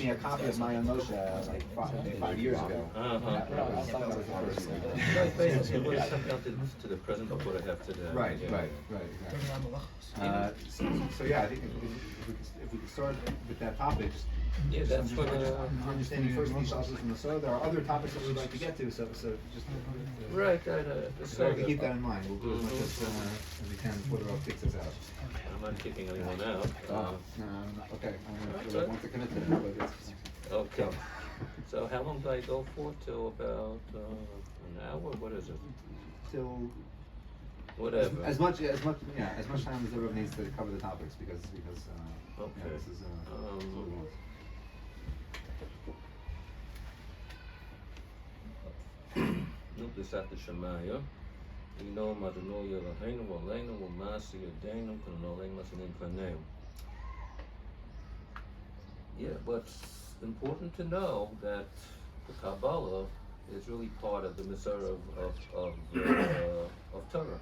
me a copy of my own Moshe like 5 years ago. That was the first thing. Basically, what has come down to the present of what I have today. Right. So yeah, I think if we could start with that topic, just that's what understanding first these also from the soil. There are other topics that we'd like to get to, so just right. so we keep that in mind. We'll do as much as we can before the road kicks us out. I'm not kicking anyone out. Okay, I want to commit to that, but it's okay. So how long do I go for? Till about an hour? What is it? till whatever. As much time as the Rebbe needs to cover the topics because okay. this is what we want. Nuplisat Shemaya. Ino Madano Yelahainu, Walenu, Wamasi, Yadenu, Kanoleng Masanin Kaneu. Yeah, what's important to know that the Kabbalah is really part of the Masorah of Torah.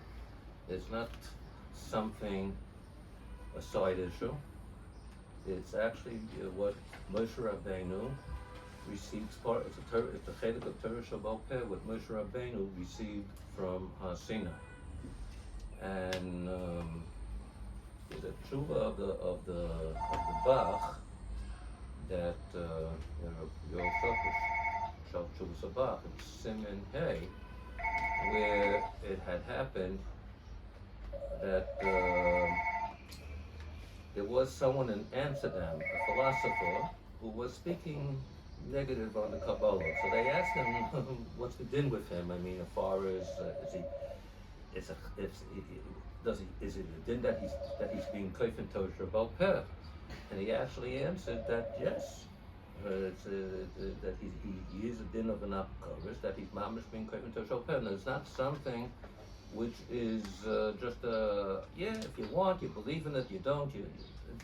It's not something, a side issue. It's actually what Moshe Rabbeinu received it's the Chedek of Torah Shabbat Peh, what Moshe Rabbeinu received from Sinai. And the tshuva of the Bach that Yoel Shal Tshuva Sabach in Siman Hey, where it had happened that there was someone in Amsterdam, a philosopher, who was speaking negative on the Kabbalah. So they asked him, "What's the din with him? I mean, as far as is it a din that he's being kofen Torah Shabbat Peh?" And he actually answered that yes, that he is a din of an apokos, that he's mamish being kofen Torah Shabbat Peh, and it's not something which is just if you want, you believe in it, you don't,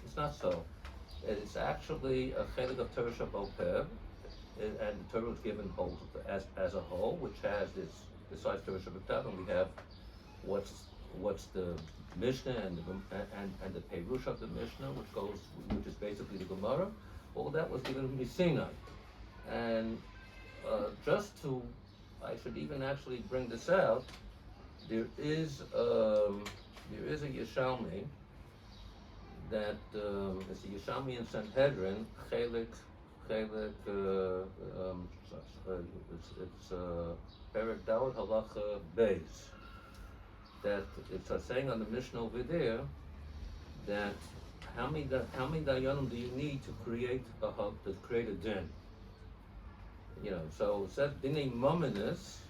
it's not so. It's actually a chedek of Torah Shabbat Peh, and the Torah was given whole as a whole, which has this, besides Torah Shabbat Peh, and we have what's the Mishnah and the Perush of the Mishnah, which is basically the Gemara. All that was given from Sinai, and I should even actually bring this out. There is a Yerushalmi that it's a Yerushalmi in Sanhedrin, Chelik, it's Perek Dawud Halacha Beis. That it's saying on the Mishnah over there that how many dayanim do you need to create a din? So it says dinei mominus,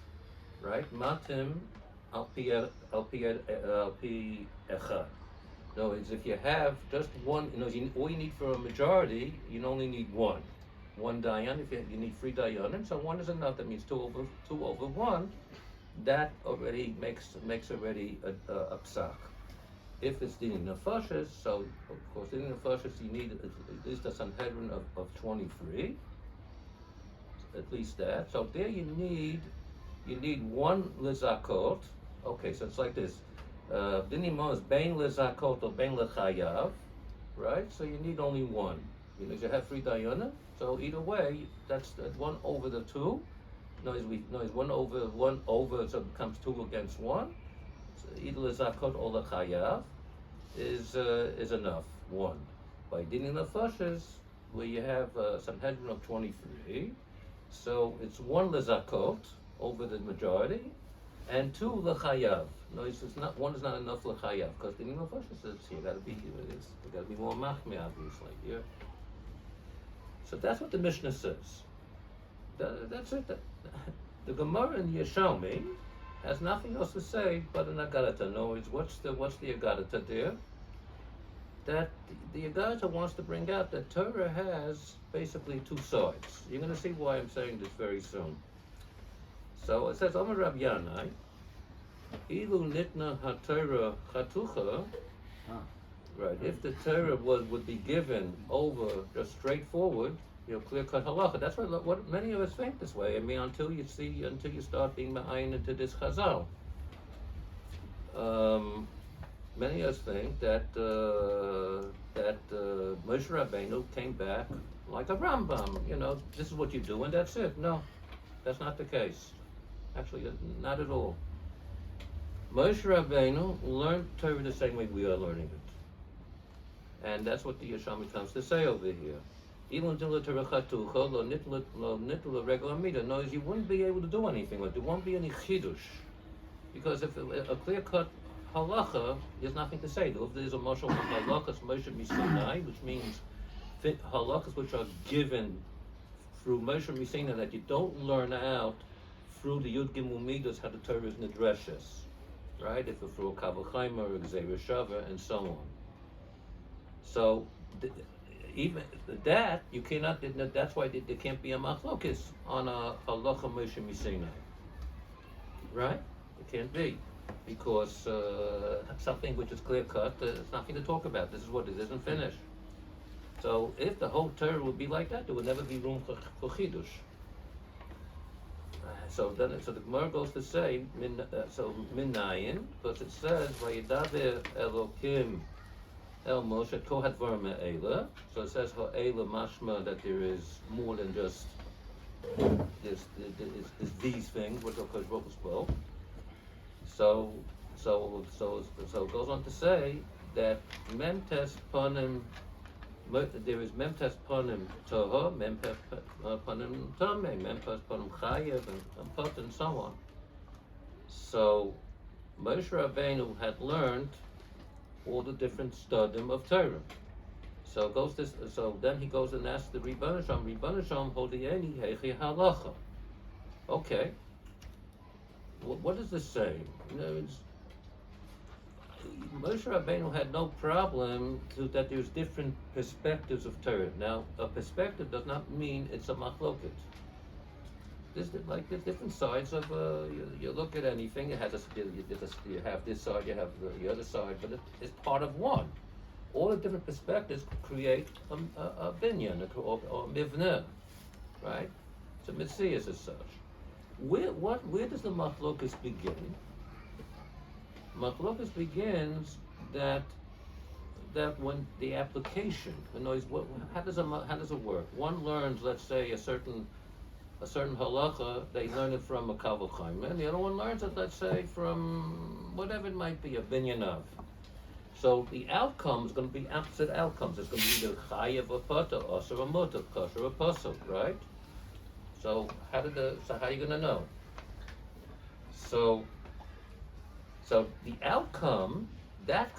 right? Matim al pi echad. No, it's if you have just one. All you need for a majority, you only need one dayan. If you need 3 dayanim, so one is enough. That means 2 over 1. That already makes already a psak. If it's dinei nefashos, so of course dinei nefashos you need at least a Sanhedrin of 23, at least that. So there you need 1 lezakot. Okay, so it's like this. Dinei mo is bein lezakot or bein lechayav, right? So you need only 1. You have 3 dayanim. So either way, that's 1 over the 2. No, it's 1 over, so it becomes 2 against 1. So either lezakot or lechayav is enough. 1. By dinei nefashos, where you have Sanhedrin of 23, so it's 1 lezakot over the majority, and 2 lechayav. No, it's not 1 is not enough lechayav because dinei nefashos is you got to be more machmir, obviously. Yeah. So that's what the Mishnah says. That's it. The Gemara in Yerushalmi has nothing else to say but an agadata. In other words, what's the agadata there? That the agadata wants to bring out that Torah has basically 2 sides. You're going to see why I'm saying this very soon. So it says, Omer Rab Yanai, Ilu nitna ha-Torah chatucha. Right, if the Torah would be given over just straightforward, clear-cut halacha. That's what many of us think this way. I mean, until you start being ma'ayin into this chazal. Many of us think that Moshe Rabbeinu came back like a Rambam, this is what you do and that's it. No, that's not the case. Actually, not at all. Moshe Rabbeinu learned Torah the same way we are learning it. And that's what the Yerushalmi comes to say over here. Even knows you wouldn't be able to do anything with it. There won't be any chidush. Because if a clear-cut halacha, there's nothing to say. There's a mashal of halachas Moshe Misinai, which means halachas which are given through Moshe Misinai that you don't learn out through the Yud Gimel Midas how the Torah is nidreshes, right? If it's through a Kavachaimer or Gzeir Shava and so on. So even that you cannot. That's why there can't be a machlokes on a halacha Moshe Misinai, right? It can't be because something which is clear cut. There's nothing to talk about. This is what it isn't finished. So if the whole Torah would be like that, there would never be room for chidush. So the Gemara goes to say minayin, because it says vayidaber Elokim El Moshe Kohat Varma Eila. So it says Ha'ela mashma that there is more than just these things which Kodesh Baruch Hu spoke. So it goes on to say that Memtes Panim, there is Memtes Panim Toho, Memtes Panim Tameh, Memtes Panim Chayev, and Pot and so on. So Moshe Rabbeinu had learned all the different studim of Torah. So then he goes and asks the Rebbeinu Shalom, Hodieni Heichi Halacha. Okay. What does this say? Moshe Rabbeinu had no problem that there's different perspectives of Torah. Now, a perspective does not mean it's a machloket. There's different sides of you look at anything. You have this side, you have the other side, but it's part of one. All the different perspectives create a binyan or mivneh, right? It's a mitzvah as such. Where does the machlokas begin? Machlokas begins that when the application, how does it work? One learns, let's say, a certain halacha, they learn it from a Kavachaimer, and the other one learns it, let's say, from whatever it might be, a binyan of. So the outcome is going to be opposite outcomes. It's going to be either chayev or pata, osir or mutar, kosher or pasuk, right? So how are you going to know? So the outcome that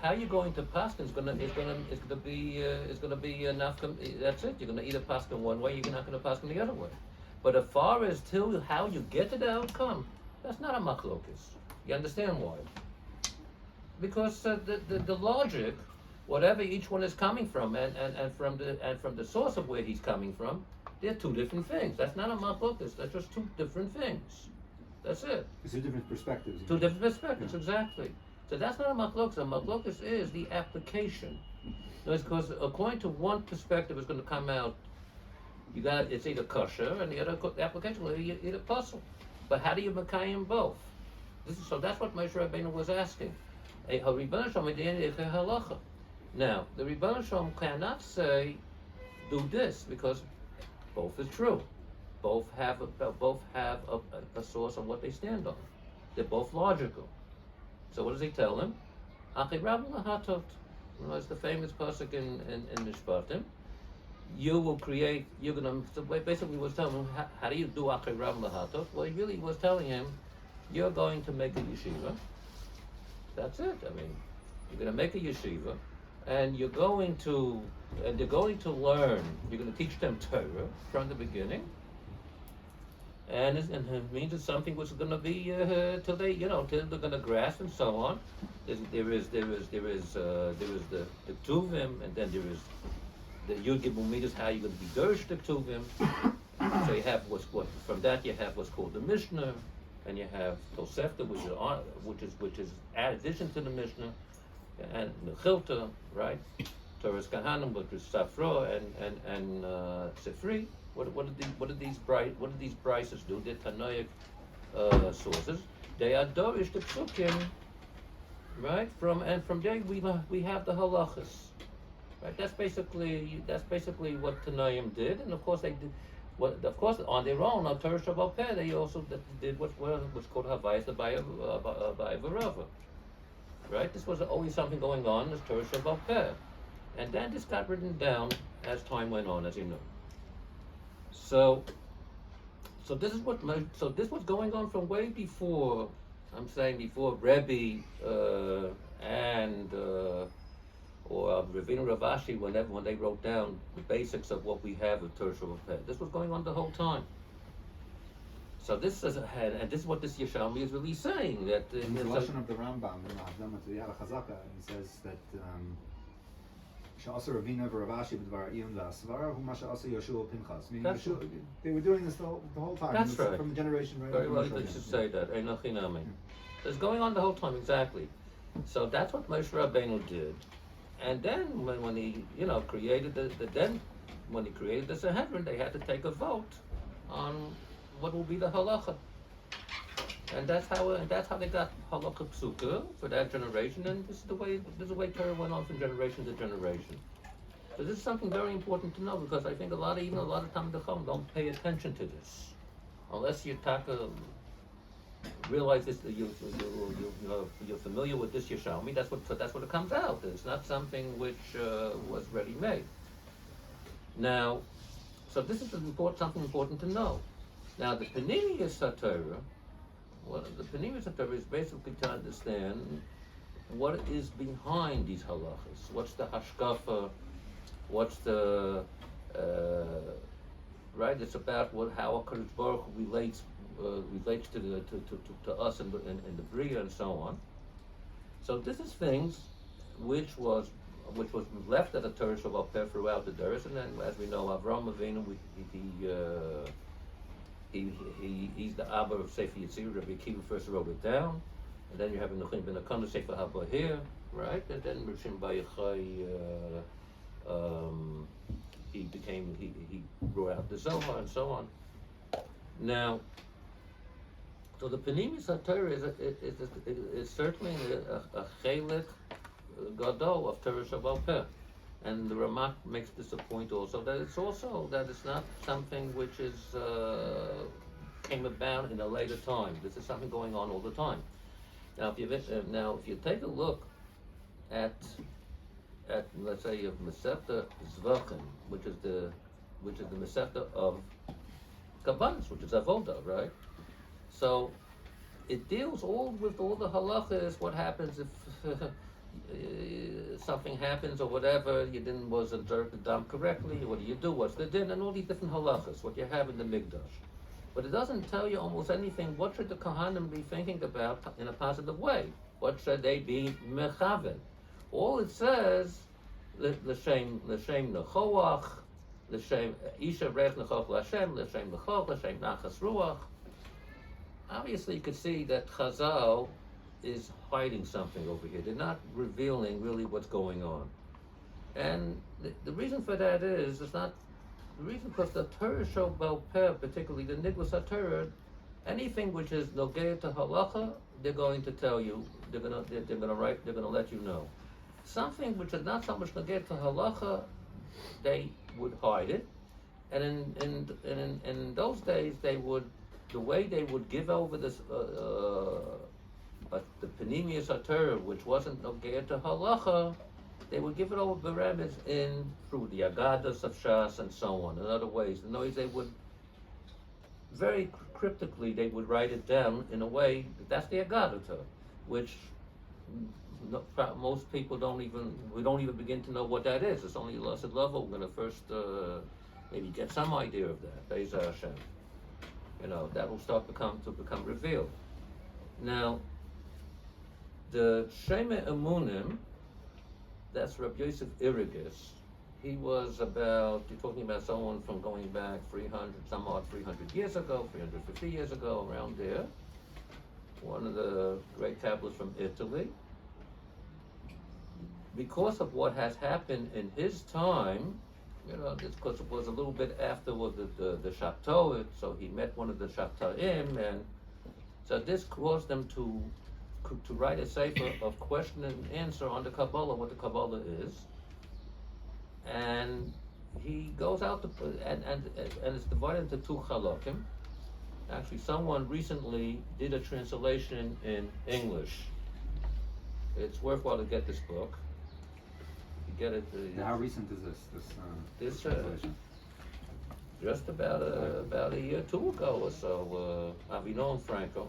how you're going to paskin is going to be enough. That's it. You're going to either paskin one way. You're not going to paskin the other way. But as far as till how you get to the outcome, that's not a machlokus. You understand why? Because the logic, whatever each one is coming from, and from the source of where he's coming from, they're two different things. That's not a machlokus. That's just two different things. That's it. It's two different perspectives. Two different perspectives, yeah. Exactly. So that's not a machlokus. A machlokus is the application. No, it's because according to one perspective, it's going to come out. It's either kosher, and the other application will be either puzzle. But how do you makayim both? So that's what Moshe Rabbeinu was asking. Now, the Rebbeinu Shalom cannot say, do this, because both is true. Both have a source on what they stand on. They're both logical. So what does he tell them? It's the famous pasuk in Mishpatim. Basically was telling him, how do you do Achei Rab Lahatot? Well, he really was telling him, you're going to make a yeshiva. That's it. I mean, you're going to make a yeshiva, and they're going to learn. You're going to teach them Torah from the beginning, and it means it's something which is going to be till they're going to grasp and so on. There is the Tuvim, and then there is the Yud Gimel Midas. How you're going to be Dersh the Tuvim. So you have from that you have what's called the Mishnah. And you have Tosefta, which is addition to the Mishnah, and Mechilta, right? Torah's Kahanim, which is Safra and Sifri. What do these prices do? They're Tanoic sources. They are Dorish the Psukim, right? From there we have the halachas, Right? That's basically what Tanaim did, and of course they did. Of course, on their own, on Torah Shabbat Peh, they also did what's called Havayas by Varava. Right? This was always something going on as Torah Shabbat Peh, and then this got written down as time went on, as you know. So this was going on from way before. I'm saying before Rebbe and or Ravina Ravashi, when they wrote down the basics of what we have of Torah Shabbat Peh. This was going on the whole time. So this is and this is what this Yerushalmi is really saying, that in the lesson of the Rambam in Hakdama to the Yad HaChazaka, he says that Sha'asa Ravina v'Ravashi b'dvar Iyun v'Asvar hu ma sha'asa Yoshua Pinchas. Meaning they were doing this the whole time. That's right. From the generation right. Very well, you should say that. Einachinami. It's going on the whole time, exactly. So that's what Moshe Rabbeinu did. And then when he created when he created the Sanhedrin, they had to take a vote on what will be the halacha. And that's how they got halacha psuka for that generation. And this is the way Torah went on from generation to generation. So this is something very important to know, because I think a lot of Talmidei Chacham don't pay attention to this, unless you realize this. You're familiar with this Yerushalmi. That's what it comes out. It's not something which was ready made. Now, so this is something important to know. Now, the Paninius HaTorah. The Paninius HaTorah is basically to understand what is behind these halachas. What's the hashkafa? What's the right? It's about how HaKadosh Baruch Hu relates to us and the Bria and so on. So this is things which was left at the Torah Shabbat Peh throughout the Doros, and then, as we know, Avraham Avinu, he's the Abba of Sefer Yetzirah. Rabbi Akiva first wrote it down, and then you have Nuchin ben Akana Sefer Haba here, right? And then Rishon Bar Yochai, he brought out the Zohar and so on. Now, so the Paninius HaTorah is certainly a chelik gadol of Torah Shabbat Peh, and the Ramak makes this a point also, that it's not something which is came about in a later time. This is something going on all the time. Now, if you take a look at let's say of Masechta Zvachim, which is the Masechta of Kabbanis, which is Avodah, right? So it deals with all the halachas. What happens if something happens or whatever, you was observed the dam correctly? What do you do? What's the din? And all these different halachas, what you have in the Mikdash. But it doesn't tell you almost anything. What should the Kohanim be thinking about in a positive way? What should they be mechaven? All it says, l'shem nechoach, l'shem isha rech nechoch l'Hashem, l'shem nechoch, l'shem nachas ruach. Obviously, you could see that Chazal is hiding something over here. They're not revealing really what's going on. And the reason for that is, it's not the reason, because the Torah Shabbat Peh, particularly the Niglas HaTorah, anything which is nogeh to halacha, they're going to tell you. They're gonna let you know. Something which is not so much nogeh to halacha, they would hide it. And in those days, the way they would give over this, but the Paninius HaTorah, which wasn't nogeh to halacha, they would give it over beremes through the Agadas of Shas and so on, in other ways. In other ways, they would very cryptically write it down in a way that's the Agadah, which most people don't even begin to know what that is. It's only Lassid level. We're going to first maybe get some idea of that. Be'ezah Hashem. That will start to become revealed. Now, the Shema Emunim, that's Rabbi Yosef Irigus. He was you're talking about someone from going back 300 years ago, 350 years ago, around there. One of the great Kabbalists from Italy. Because of what has happened in his time, because it was a little bit after the Shabtoet, so he met one of the Shabtaim, and so this caused them to write a sefer of question and answer on the Kabbalah, what the Kabbalah is. and he goes out to and it's divided into two halakim. Actually, someone recently did a translation in English. It's worthwhile to get this book. You get it. How recent is this translation? Just about a year or two ago or so. Avinon Franco.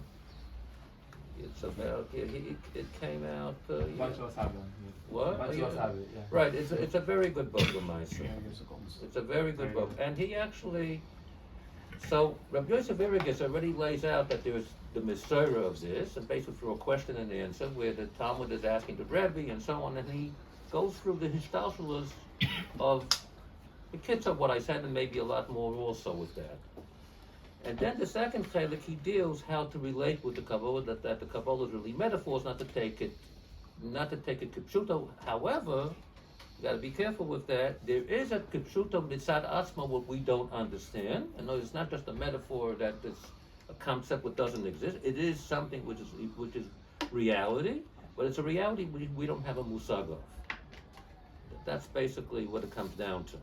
It's about it came out. What? Right. It's a very good book, Lamaisa. It's a very good book, and he actually. So Rabbi Yosef Irrigus already lays out that there's the Mesorah of this, and basically through a question and answer, where the Talmud is asking the Rebbe and so on, and he goes through the Hishtalshalas of the kids of what I said, and maybe a lot more also with that. And then the second chelik, he deals how to relate with the Kabbalah, that the Kabbalah is really metaphors, not to take it kipshuto. However, you got to be careful with that. There is a kipshuto mitzad atzma what we don't understand. And it's not just a metaphor that is a concept which doesn't exist. It is something which is reality, but it's a reality we don't have a musag of. That's basically what it comes down to.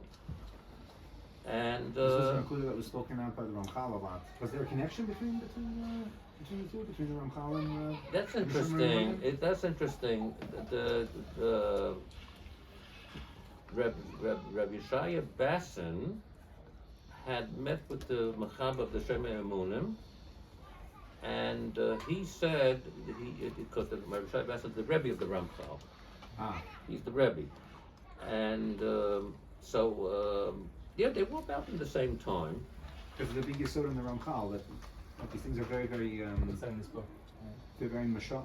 And this was an akudah that was spoken out by the Ramchal a lot. Was there a connection between the two, between the Ramchal and? That's interesting. That's interesting. The Rabbi Yeshaya Bassin had met with the Machab of the Shemei Emunim, and he said because Rabbi Yeshaya Bassin is the Rebbe of the Ramchal. He's the Rebbe, and yeah, they were about in the same time. Because the big yesod in the Ramchal that these things are very, very. They're very mashal.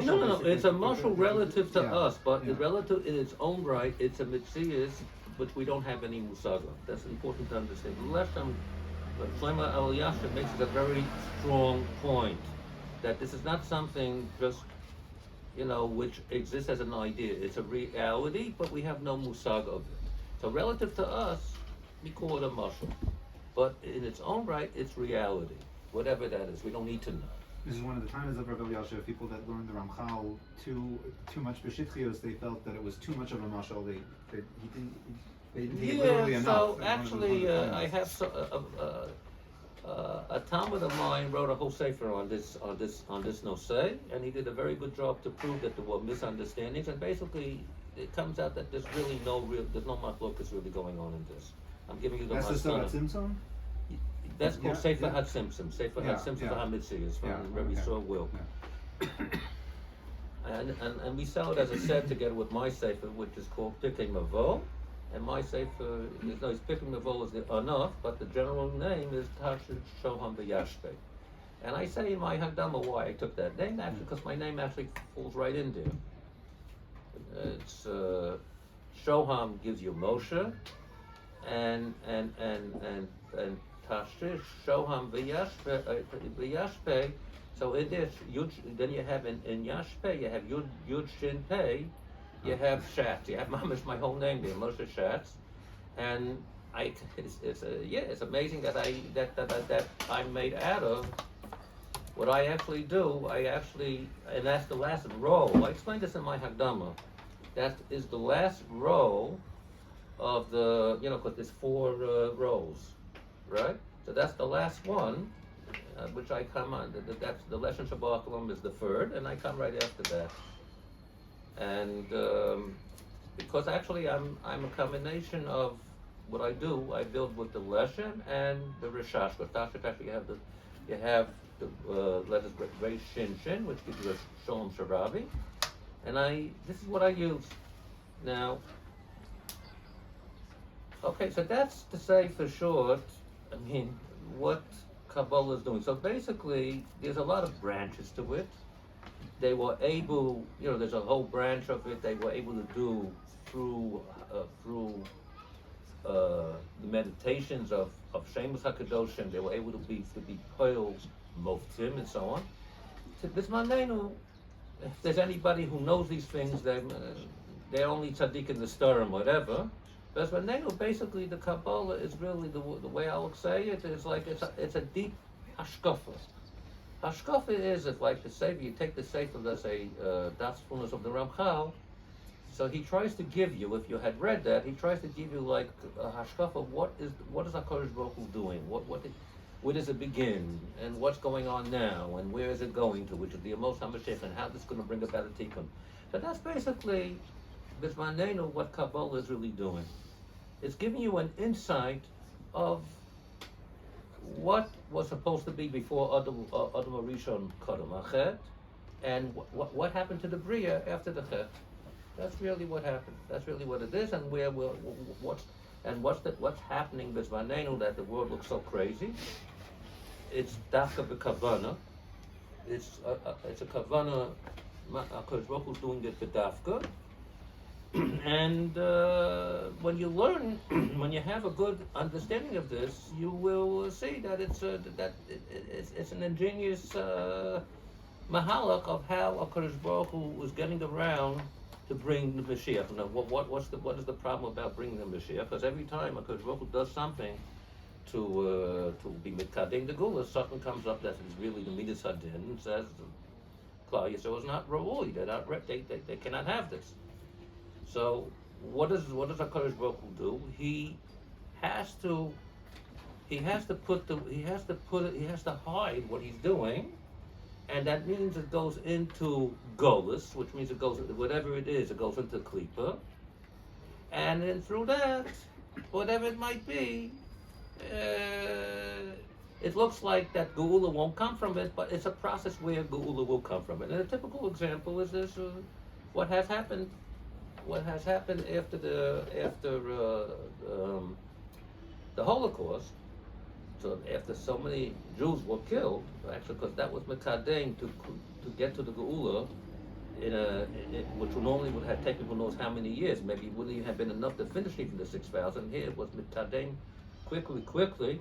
No. It's a mashal relative to us, but relative in its own right, it's a mitzias which we don't have any musag of. That's important to understand. The last time, Shlomo Eliashiv makes it a very strong point that this is not something just which exists as an idea. It's a reality, but we have no musag of it. So relative to us, we call it a mashal, but in its own right, it's reality. Whatever that is, we don't need to know. This is one of the times of Rabbi Eliashiv. People that learned the Ramchal too much b'shitchios, they felt that it was too much of a mashal. They didn't take it literally enough. So actually, I have a Talmud of mine wrote a whole sefer on this nosei, and he did a very good job to prove that there were misunderstandings. And basically, it comes out that there's really no machlokas really going on in this. I'm giving you the That's the stuff at Simpson? That's called Sefer HaTzimtzum. Sefer HaTzimtzum HaMitzias from Rabbi Yisrael Wilk. And we sell it as a set together with my Sefer, which is called Pirkei Mavo. And my Sefer, Pirkei Mavo is enough, but the general name is Tashir Shoham V'Yashpeh. And I say in my Hagdama why I took that name, actually, because my name actually falls right in there. It's Shoham gives you Moshe, and Tashir Shoham V'Yashpeh. So in this, then you have in Yashpeh, you have Yud Shin Pei, you have Shatz. You have Mamish, my whole name there, Moshe Shatz, and it's amazing that I'm made out of what I actually do. And that's the last row. I explained this in my Hagdama. That is the last row of the, because there's 4 rows, right? So that's the last one, which I come on. That's the Lesson Shabbat is the 3rd, and I come right after that. And because actually I'm a combination of what I do. I build with the Leshem and the Rishash. But actually you have the letters Reish Shin Shin, which gives you a Sholem Sharabi. And this is what I use. Now, okay, so that's to say for short, what Kabbalah is doing. So basically, there's a lot of branches to it. They were able, there's a whole branch of it they were able to do through the meditations of Shemus HaKadoshim. They were able to be Poil, Moftim, and so on. This Manenu, if there's anybody who knows these things, they're only tzaddik in the star whatever. But Manenu, basically, the Kabbalah is really the way I would say it is like it's a deep hashkafa. Hashkafa is if like the Sefer, you take the Sefer, let's say, Das Fullness of the Ramchal. So he tries to give you, if you had read that, he tries to give you like a hashkafa of what is HaKadosh Baruch Hu doing, where does it begin, and what's going on now, and where is it going to, which is the Amos HaMashiach, and how this is going to bring about a tikkun. But that's basically, Bismanenu, what Kabbalah is really doing. It's giving you an insight of what was supposed to be before Adam Rishon Kadam Achet, and what happened to the Bria after the Chet. That's really what happened. That's really what it is, and what's happening Bismanenu that the world looks so crazy. It's dafka b'kavana. It's a kavana. HaKadosh Baruch Hu's doing it b'dafka. And when you learn, when you have a good understanding of this, you will see that it's an ingenious mahalach of how HaKadosh Baruch Hu was getting around to bring the Mashiach. Now, what is the problem about bringing the Mashiach? Because every time HaKadosh Baruch Hu does something to be mitkading the gula, something comes up that is really the midas hadin and says, Klal Yisrael is not ra'ui. They cannot have this. So what does HaKadosh Baruch Hu do? He has to hide what he's doing, and that means it goes into golus, which means it goes, whatever it is, it goes into klipa, and then through that, whatever it might be, it looks like that geula won't come from it, but it's a process where geula will come from it. And a typical example is this: what has happened after the Holocaust. So after so many Jews were killed, actually, because that was mekadem to get to the geula, which normally would have taken who knows how many years. Maybe it wouldn't even have been enough to finish even the 6,000. Here it was mekadem quickly.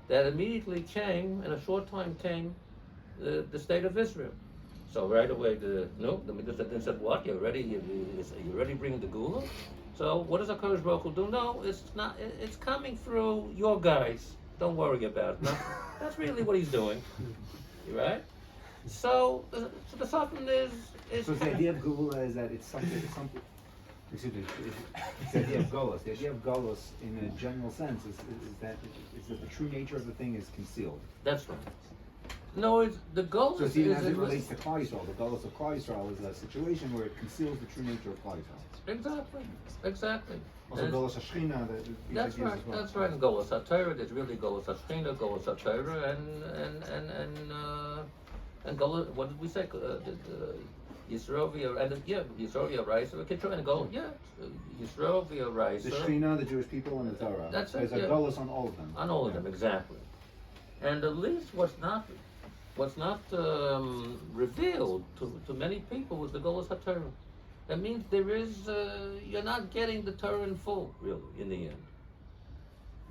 That immediately came, in a short time came, the state of Israel. So right away, the Midas Hadin said, "What? You're ready bringing the geula?" So what does HaKadosh Baruch Hu do? No, it's not. It's coming through your guys. Don't worry about it. No, that's really what he's doing. You right? So the something is. So the idea of geula is that it's something. Excuse me. It's the idea of golus. The idea of golus, in a general sense, is that the true nature of the thing is concealed. That's right. No, it's the golus. So even as it relates to Klal Yisrael, the golus of Klal Yisrael is a situation where it conceals the true nature of Klal Yisrael. Exactly. Also golus Hashchina. That's right. Well. That's right. And golus HaTorah, there's really golus Hashchina, golus HaTorah, and golus. What did we say? Yisro v'Yaraisa, Yisro v'Yaraisa, Kitro, and golus. Yeah, Yisro v'Yaraisa. The Shechina, the Jewish people, and the Torah. That's it. There's a golus on all of them. On all of them, exactly. And at least what's not revealed to many people is the golus HaTorah. That means there is you're not getting the Torah in full, really, in the end,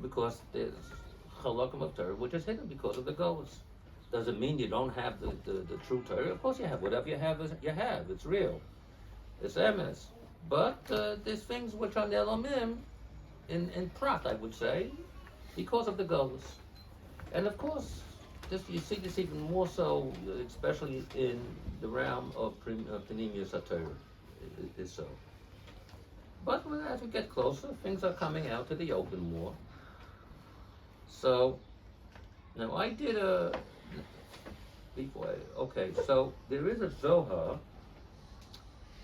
because there's chalakim of Torah which is hidden because of the golus. Doesn't mean you don't have the true Torah. Of course you have. Whatever you have is you have. It's real. It's emes. But there's things which are nelamim in prat, I would say, because of the golus. And of course, you see this even more so, especially in the realm of Panemius HaTorah. It is so. But as we get closer, things are coming out to the open more. So, now I did so there is a Zohar.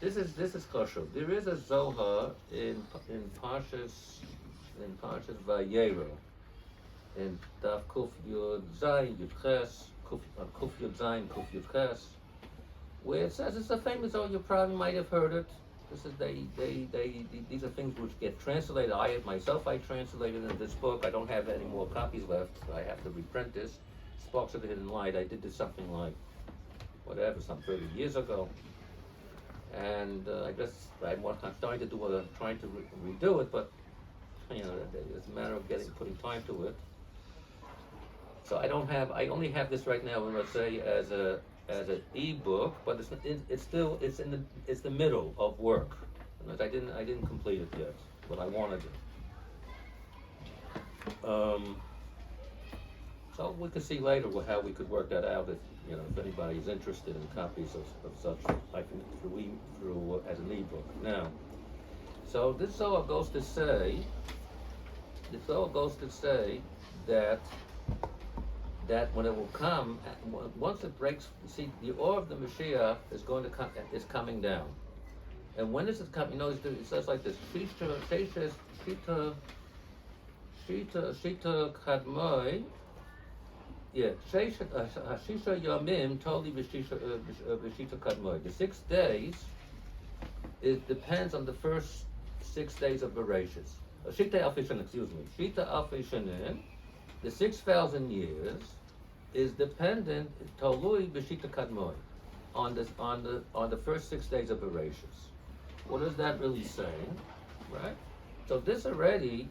This is kosher. There is a Zohar in Parshas Vayera. In Daf Kuf Yud Zayin Yud Ches, Kuf Yud Zayin Kuf Yud Ches, where it says, it's a famous, you probably might have heard it. This is these are things which get translated. I translated in this book. I don't have any more copies left. I have to reprint this. Sparks of the Hidden Light. I did this something like some 30 years ago, and I guess I'm trying to redo it, but it's a matter of putting time to it. So I only have this right now, let's say, as an e-book, but it's the middle of work. I didn't complete it yet, but I wanted to. So we could see later how we could work that out if anybody is interested in copies of such, I can through as an e-book. Now, So this Zohar goes to say, that when it will come, once it breaks, see, the ore of the Mashiach is going to come, is coming down. And when is it coming? You know, it says like this: Shita Kadmoi. Yeah, Shisha Yamim totally Vishita Kadmoi. The 6 days, it depends on the first 6 days of Bereshis. Shita Alfishanin, excuse me. Shita Alfishanin, the 6,000 years, is dependent Tolui Vishita Kadmoi on the first 6 days of Bereshis. What is that really saying, right? So this already.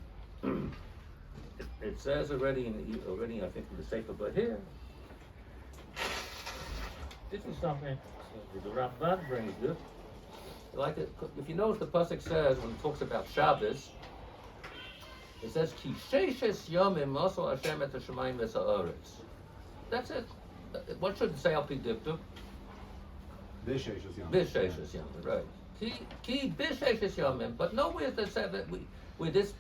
It says already, I think, in the Sefer, but here, this is something the Ramban brings this. Like if you notice, the pasuk says when it talks about Shabbos, it says Ki sheishes yomim maso Hashem et hashamayim es haaretz. That's it. What should it say? Al pi diktuk? Bisheishes yomim. Bisheishes yomim, right? Ki bisheishes yomim. But nowhere does it say that we this.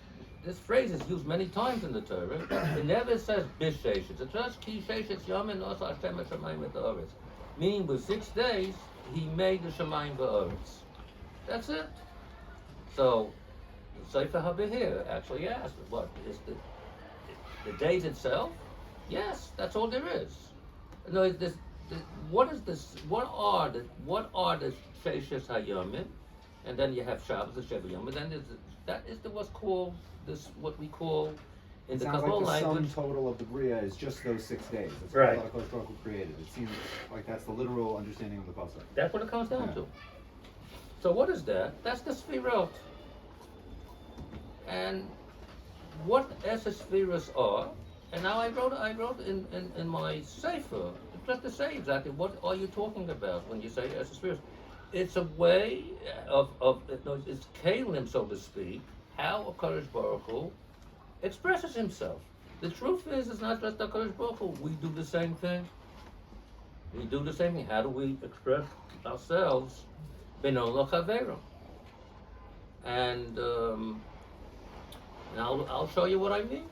This phrase is used many times in the Torah. It never says bisheishes. It says ki sheishes yamin also Hashem hashamayim v'haaretz. Meaning, with 6 days, He made the shamayim v'haaretz. That's it. So, Sefer HaBehir actually asked, what is the days itself? Yes, that's all there is. No, what is this? What are the sheishes hayamim? And then you have Shabbos, the Sheva Yom, and then that is what's called this, what we call in the Kabbalah language. Sounds The sum total of the Bria is just those 6 days. That's right. What Kodesh Baruch Hu created. It seems like that's the literal understanding of the pasuk. That's what it comes down to. So what is that? That's the Sfirot. And what Esser Sfiros are, and now I wrote in my Sefer, just to say exactly what are you talking about when you say Esser Sfiros. It's a way of it's kalim, so to speak, how a Kadosh Baruch Hu expresses himself. The truth is, it's not just a Kadosh Baruch Hu. We do the same thing. We do the same thing. How do we express ourselves? B'nolo chaverim. And I'll show you what I mean.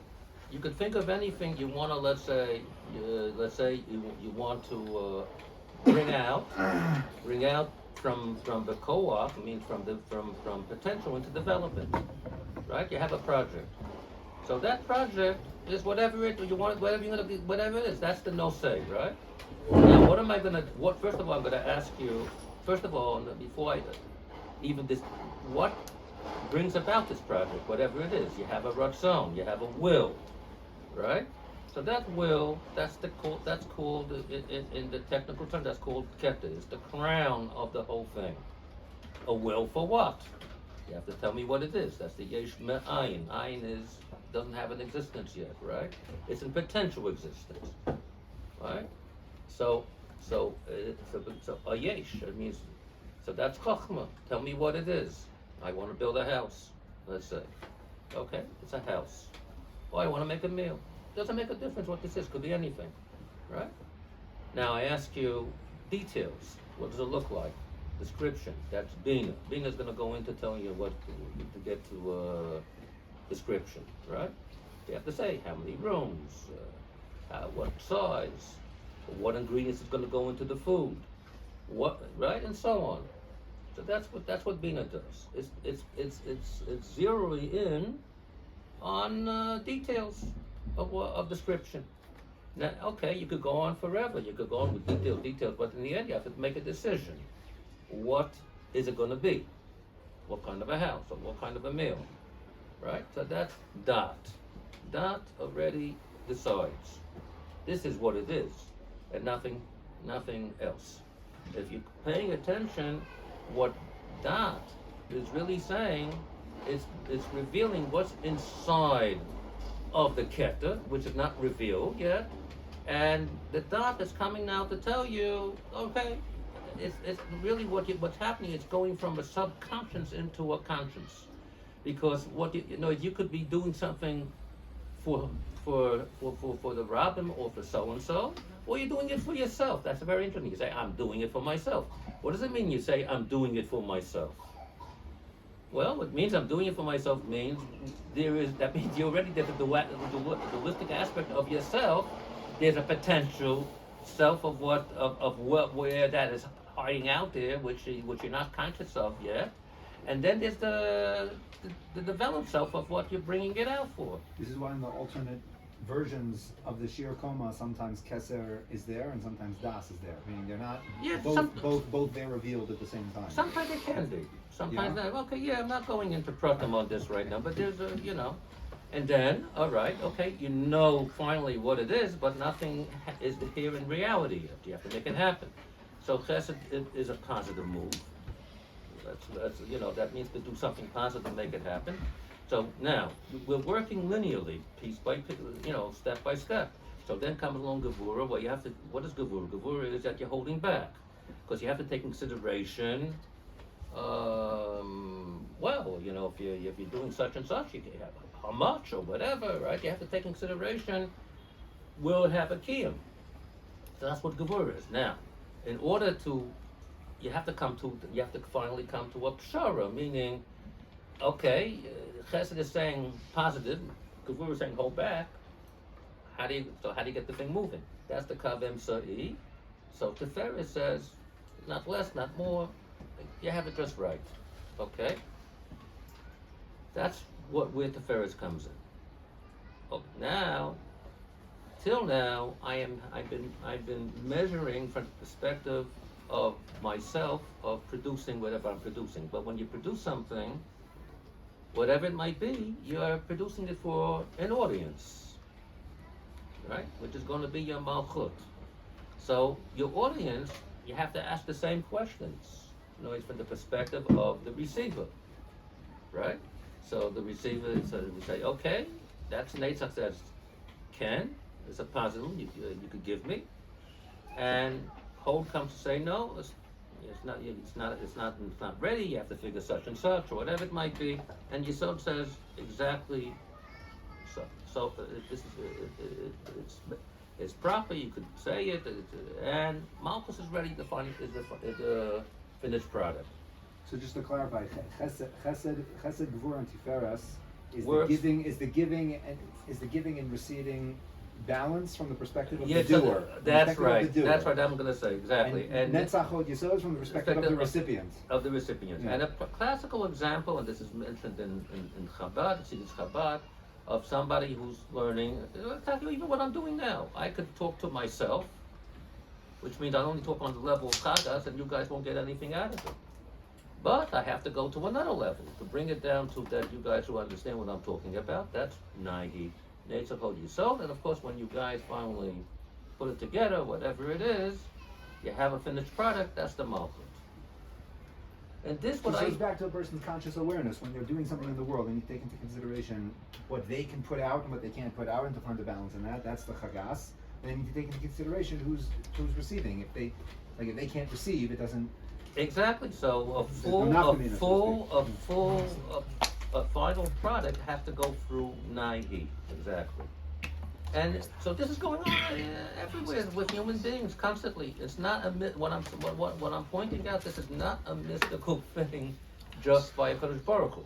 You could think of anything you want to, let's say you want to bring out from the co-op, I mean from potential into development, right? You have a project. So that project is whatever it you want, whatever you're gonna be, whatever it is. That's the no say, right? Now, what am I gonna? What first of all, I'm gonna ask you. First of all, before I even this, what brings about this project, whatever it is? You have a ratzon, you have a will, right? So that will, that's called in the technical term, that's called keter. It's the crown of the whole thing. A will for what? You have to tell me what it is. That's the yesh me'ayin. Ayin doesn't have an existence yet, right? It's in potential existence, right? So a yesh, it means, so that's chokhmah. Tell me what it is. I want to build a house, let's say. Okay, it's a house. Oh, I want to make a meal. Doesn't make a difference what this is. Could be anything, right? Now I ask you details. What does it look like? Description. That's Bina. Bina is going to go into telling you what to get to description, right? You have to say how many rooms, what size, what ingredients is going to go into the food, what, right, and so on. So that's what Bina does. It's zeroing in on details of description. Now, okay, you could go on forever. You could go on with details, but in the end, you have to make a decision. What is it going to be? What kind of a house or what kind of a meal, right? So that's dot. Dot already decides. This is what it is, and nothing else. If you're paying attention, what dot is really saying, it's revealing what's inside of the keter, which is not revealed yet, and the dot is coming now to tell you, okay, it's really what's happening. It's going from a subconscious into a conscious, because you could be doing something for the rabbim or for so and so, or you're doing it for yourself. That's very interesting. You say, I'm doing it for myself. What does it mean? You say, I'm doing it for myself. Well, it means I'm doing it for myself means that means you already there's a dualistic aspect of yourself. There's a potential self of what where that is hiding out there, which you're not conscious of yet, and then there's the developed self of what you're bringing it out for. This is why in the alternate versions of the Shir Koma, sometimes Keser is there and sometimes Das is there. Meaning they're not both they're revealed at the same time. Sometimes it can be. Sometimes not. Okay, yeah, I'm not going into pratim on this right now, but there's and then, all right, okay, you know finally what it is, but nothing is here in reality yet. You have to make it happen. So chesed is a positive move. That's that means to do something positive to make it happen. So now we're working linearly, piece by piece, step by step. So then comes along Gevura, where you have to. What is Gevura? Gevura is that you're holding back, because you have to take consideration. If you're doing such and such, you can have how much or whatever, right? You have to take consideration. Will it have a kiyum? So that's what Gevura is. Now, in order to, you have to finally come to a pshara, meaning, okay, Chesed is saying positive, Gevura is saying hold back. How do you get the thing moving? That's the kavem sa'i. So Tiferes says, not less, not more. You have it just right. Okay? That's where Tiferes comes in. Oh, till now, I've been measuring from the perspective of myself of producing whatever I'm producing. But when you produce something, whatever it might be, you are producing it for an audience, right? Which is going to be your malchut. So your audience, you have to ask the same questions. It's from the perspective of the receiver, right? So the receiver we say, okay, that's Netzach says, it's a positive you could give me, and Hold comes to say no, it's not ready. You have to figure such and such or whatever it might be, and Yesod says exactly so. So it's proper. You could say it, and Malchus is ready to find the finished product. So just to clarify, Chesed, Gvura, and Tiferes is the giving and receiving balance from the perspective of the doer. That's right. That's right. I'm going to say exactly. And Netzach Hod Yesod is from the perspective of the recipient. Yeah. And a classical example, and this is mentioned in Chabad, Chassidus Chabad, of somebody who's learning. Even what I'm doing now, I could talk to myself, which means I only talk on the level of Chagas, and you guys won't get anything out of it. But I have to go to another level to bring it down to that you guys who understand what I'm talking about. That's Nahi. Netzach Hod Yesod, and of course, when you guys finally put it together, whatever it is, you have a finished product. That's the Malchut. And this goes back to a person's conscious awareness when they're doing something in the world, and you take into consideration what they can put out and what they can't put out, and to find the balance in that. That's the chagas. And then you take into consideration who's receiving. If they can't receive, it doesn't. Exactly. So a final product has to go through Nahi. Exactly. And so this is going on everywhere with human beings constantly. It's not what I'm pointing out. This is not a mystical thing, just by a Kadosh Baruch Hu.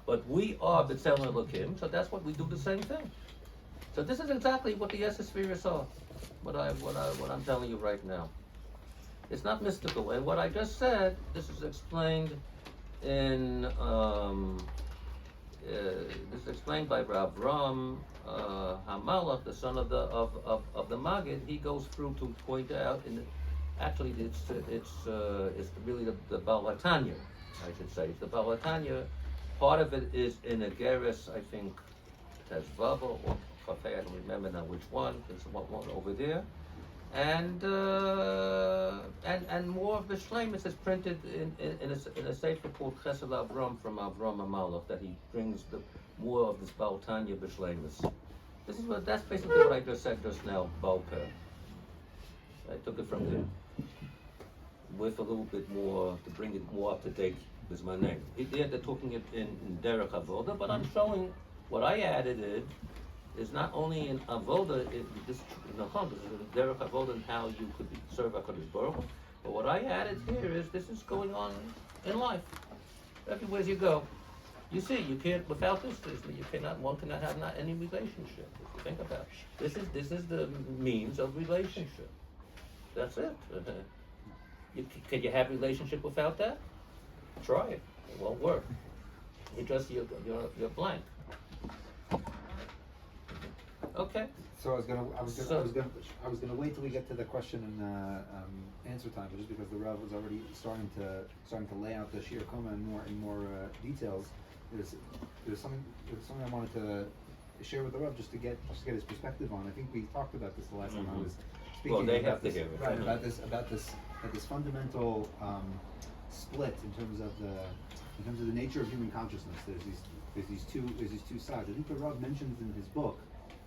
But we are B'Tselem Elokim, so that's what we do the same thing. So this is exactly what the Esespheres are. What I'm telling you right now. It's not mystical, and what I just said, this is explained in. This is explained by Rav Ram Hamalach, the son of the Maggid. He goes through to point out, actually it's really the Baal HaTanya, I should say. It's the Baal HaTanya. Part of it is in a Geras, I think, Tezvav or Chafei, I don't remember now which one. There's one over there. And more of the Shleimus is printed in a sefer called Chesed Avram from Avram Hamalach, that he brings more of this Baal Tanya B'Shleimus. That's basically what I just said just now, Baal Peh. I took it from there with a little bit more to bring it more up to date with my name. They're talking it in Derech Avoda, but I'm showing what I added in. Is not only in Avoda, this is Derech Avoda and how you could serve HaKadosh Baruch Hu, but what I added here is this is going on in life, everywhere you go. You see, you can't without this. One cannot have not any relationship. If you think about it, this is the means of relationship. That's it. Can you have relationship without that? Try it. It won't work. You're blank. Okay. So I was gonna wait till we get to the question and answer time, but just because the Rav was already starting to lay out the Shir Koma in more details, there's something I wanted to share with the Rav just to get his perspective on. I think we talked about this the last time I was speaking. Well, they have to hear it. Right, about this fundamental split in terms of the nature of human consciousness. There's these two sides. I think the Rav mentions in his book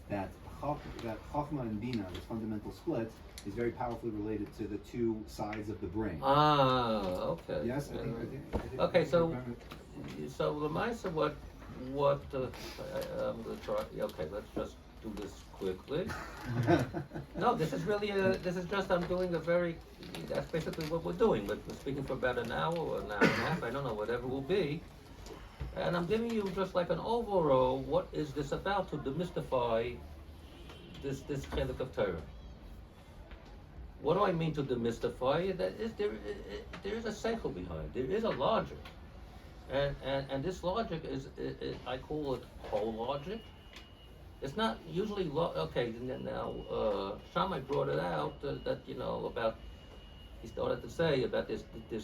that Chachma and Bina, this fundamental split, is very powerfully related to the two sides of the brain. Ah, okay. Yes, I think okay, so remember. Lamaisa, I'm going to try. Okay, let's just do this quickly. No, this is really I'm doing that's basically what we're doing. We're speaking for about an hour or an hour and a half, I don't know, whatever it will be. And I'm giving you just like an overall, what is this about, to demystify this chelik of Torah. What do I mean to demystify? There is a seichel behind. There is a logic. And this logic is I call it whole logic. It's not usually okay. Now Shammai brought it out that about. He started to say about this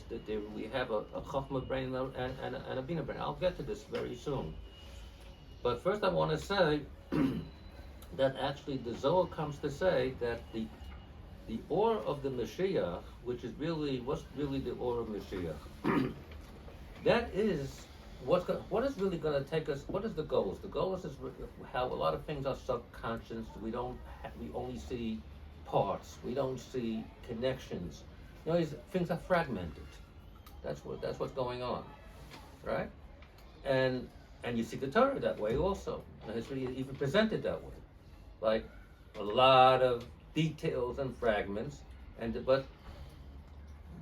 that we have a chachma brain and a bina brain. I'll get to this very soon. But first, I want to say that actually the Zohar comes to say that the or of the Mashiach, which is what's really the or of Mashiach. That is what is really going to take us. What is the goals? The goals is how a lot of things are subconscious. We only see parts. We don't see connections. Things are fragmented. That's what's going on, right? And you see the Torah that way also. And it's really even presented that way, like a lot of details and fragments. But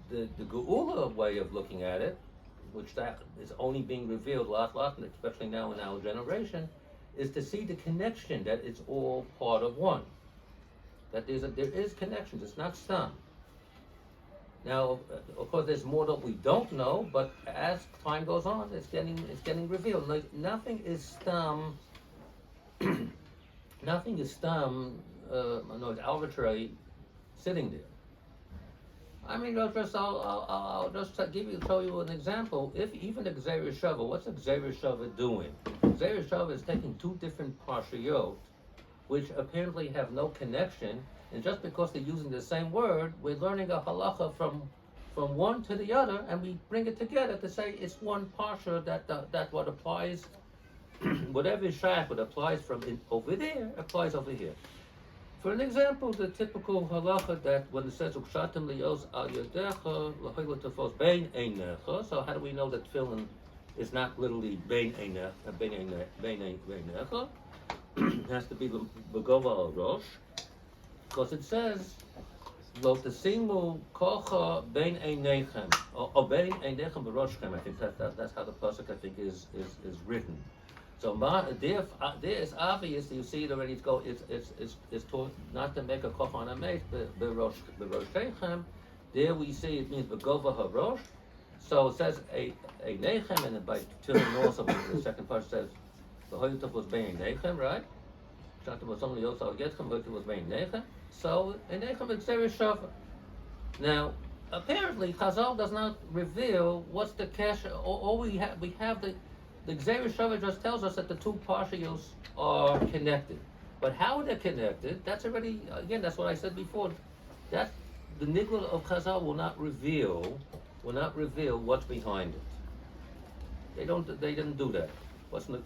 the Geula way of looking at it, which that is only being revealed a lot, especially now in our generation, is to see the connection, that it's all part of one. That there is connections. It's not stam. Now, of course, there's more that we don't know, but as time goes on, it's getting revealed. Like nothing is stam. Nothing is stam. It's arbitrary, sitting there. I mean, I'll just show you an example. If even a Gzeir Shava, what's a Gzeir Shava doing? Gzeir Shava is taking two different parshiyot, which apparently have no connection, and just because they're using the same word, we're learning a halacha from one to the other, and we bring it together to say it's one parsha that what applies, whatever is shaykh, what applies from over there applies over here. For an example, the typical halacha that when it says ukshatim liyos al yadecha l'hoyla tefos bein einecha, so how do we know that tefillin is not literally bein einecha? It has to be begova al rosh, because it says lo tesimu kocha bein einechem or bein einechem b'roshchem. I think that's how the pasuk I think is written. So there is obvious. You see it already. It's taught not to make a koch on a mate, but b'roshechem. There we see it means begova harosh. So it says a nechem, and by Tillim also the second part says the hoytuf was bein nechem, right? Shatim was only also getchem, hoytuf was bein nechem. So a nechem is Gzeir Shava. Now apparently Chazal does not reveal what's the cash. All we have the Gzeir Shava just tells us that the two parshiyos are connected. But how they're connected, that's already, again, that's what I said before. That the nigla of Chazal will not reveal what's behind it. They didn't do that. What's So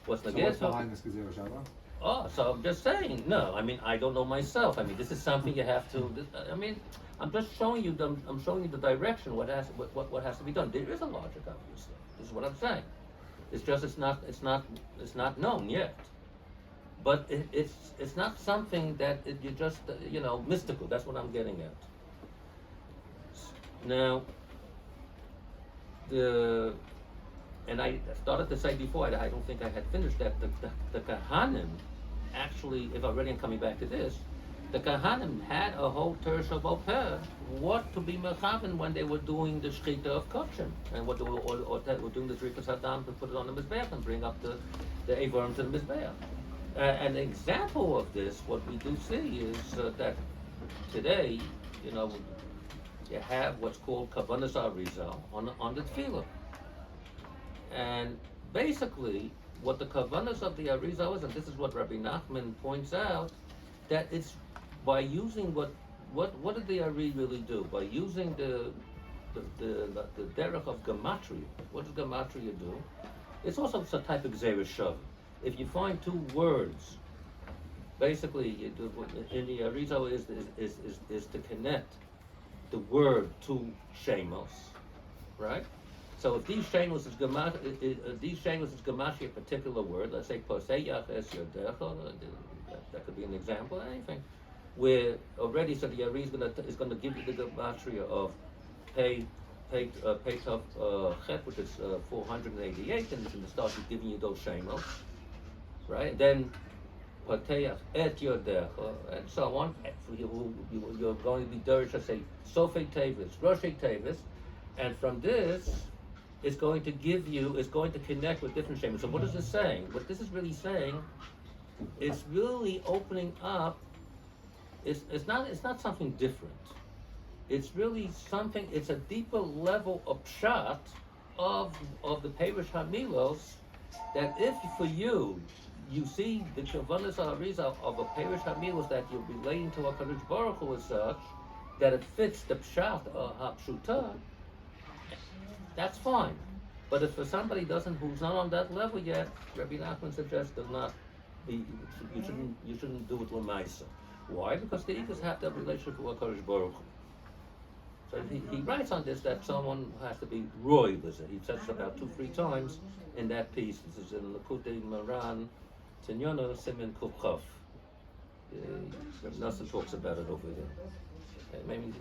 what's behind this Gzeir Shava? Oh, so I'm just saying, no, I mean, I don't know myself. I mean, this is something you have to, I mean, I'm just showing you the direction, what has to be done. There is a logic, obviously. This is what I'm saying. It's just it's not known yet, but it's not something that you just mystical. That's what I'm getting at. Now, and I started to say before, I don't think I had finished that the Kahanim actually, if already I'm coming back to this, the Kahanim had a whole Teresh of Opeh, what to be mechaven when they were doing the shchita of kosher, and what they were doing the Zrikas Hadam to put it on the Mizbeach and bring up the Eivorim to the Mizbeach. An example of this, what we do see is that today, you know, you have what's called Kavanas Arizal on the Tefillah. And basically, what the Kavanas of the Arizal is, and this is what Rabbi Nachman points out, that it's by using what did the Ari really do? By using the derech of gematria. What does gematria do? It's also a type of gzeirah shav. If you find two words, basically you do in the Arizal is to connect the word to shemos, right? So if these shemos is gematria a particular word, let's say poseyach es yodecha, that could be an example, anything. Where already, so the Ari is going to give you the gematria of pei tov chet, which is 488, and it's going to start giving you those shemos, right? Then pateach et yodecha, and so on. You're going to be derish, I say sofei tevis, roshei tevis, and from this, it's going to connect with different shemos. So what is this saying? What this is really saying, it's really opening up. It's not something different. It's really something. It's a deeper level of pshat of the Perish Hamilos. That if for you see the Kavanas Hariza of a Perish Hamilos that you're relating to a Kadosh Baruch Hu as such, that it fits the pshat hapshuta, that's fine. But if for somebody who's not on that level yet, Rabbi Nachman suggests you shouldn't do it l'maisa. Why? Because the Eagles have that relationship with HaKadosh Baruch Hu. So he writes on this that someone has to be roy with it. He says it about 2-3 times in that piece. This is in Lakutei Moran, Tinyana Simin Kufchav. Nassim talks about it over there. Maybe he's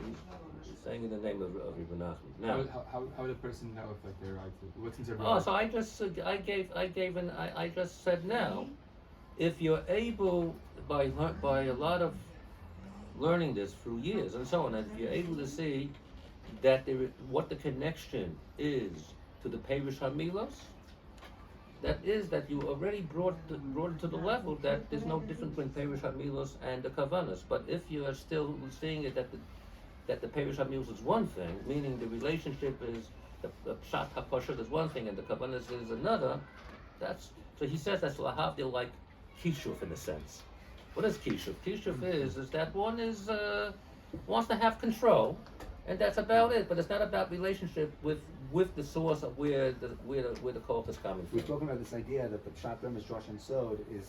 saying in the name of Rabbi Nachman. Now, how would a person know if they're right? What's considered oh, right? so I just said now, if you're able by a lot of learning this through years and so on, and if you're able to see that what the connection is to the Perish Hamilos, that is that you already brought it to the level that there's no difference between Perish Hamilos and the Kavanas. But if you are still seeing it that the Perish Hamilos is one thing, meaning the relationship is the Pshat HaPashut is one thing and the Kavanas is another, so he says that's lahavdil like Kishuf in a sense. What is Kishuf? Kishuf is that one is wants to have control, and that's about it. But it's not about relationship with the source of where the cult is coming from. We're talking about this idea that the Pshat Rem is Rosh and Sod it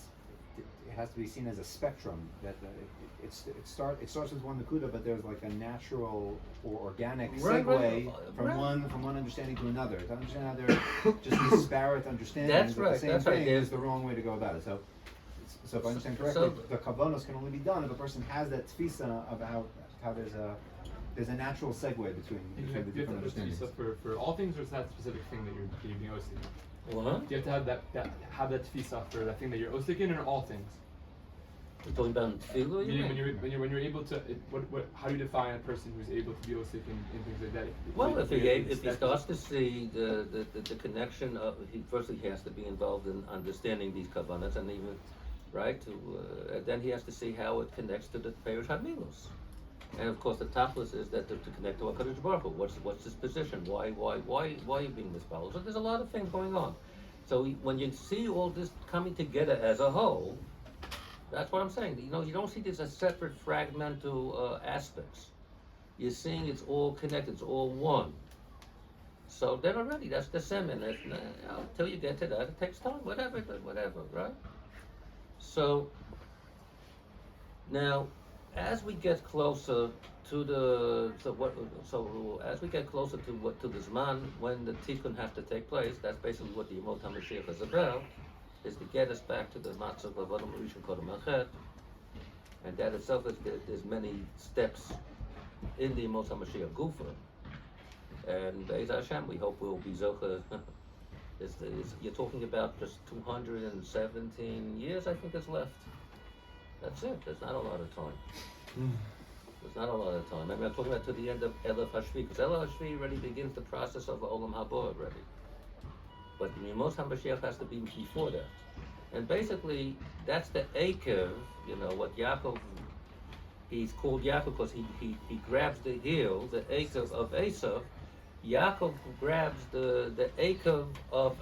has to be seen as a spectrum. That it starts with one Nakuda, but there's like a natural or organic segue from one understanding to another. To understand how they're just disparate understandings of the same thing is the wrong way to go about it. So if I understand correctly, the kavanos can only be done if a person has that tfisa of how there's a natural segue between the different understandings. For all things, or is that specific thing that you're being osik? What? Do you have to have that tfisa for that thing that you're osik in, or all things? You're talking about tefillah? When you're able to, how do you define a person who's able to be osik in things like that? Well, if he starts to see the connection of, he has to be involved in understanding these kavanas, and even right then he has to see how it connects to the Perish Hamilos. And of course, the tachlis is that to connect to HaKadosh Baruch Hu. What's his position? Why are you being misfollowed? So there's a lot of things going on. So when you see all this coming together as a whole, that's what I'm saying. You don't see this as separate fragmental aspects. You're seeing it's all connected. It's all one. So then already, that's the semen. Until you get to that, it takes time. Whatever, right? So now, as we get closer to the Zman when the Tikkun has to take place, that's basically what the Yemot HaMashiach is about, is to get us back to the Matzah of Adam Rishon Kodem Achet, and that itself there's many steps in the Yemot HaMashiach Gufa, and Be'ez Hashem we hope we'll be zocha You're talking about just 217 years, I think, is left. That's it. There's not a lot of time. There's not a lot of time. I mean, I'm talking about to the end of Elef Hashvi, because Elef Hashvi already begins the process of Olam Haba already. But the Yemos HaMashiach has to be before that. And basically, that's the Akev, what Yaakov, he's called Yaakov because he grabs the heel, the Akev of Esav. Yaakov grabs the Akev of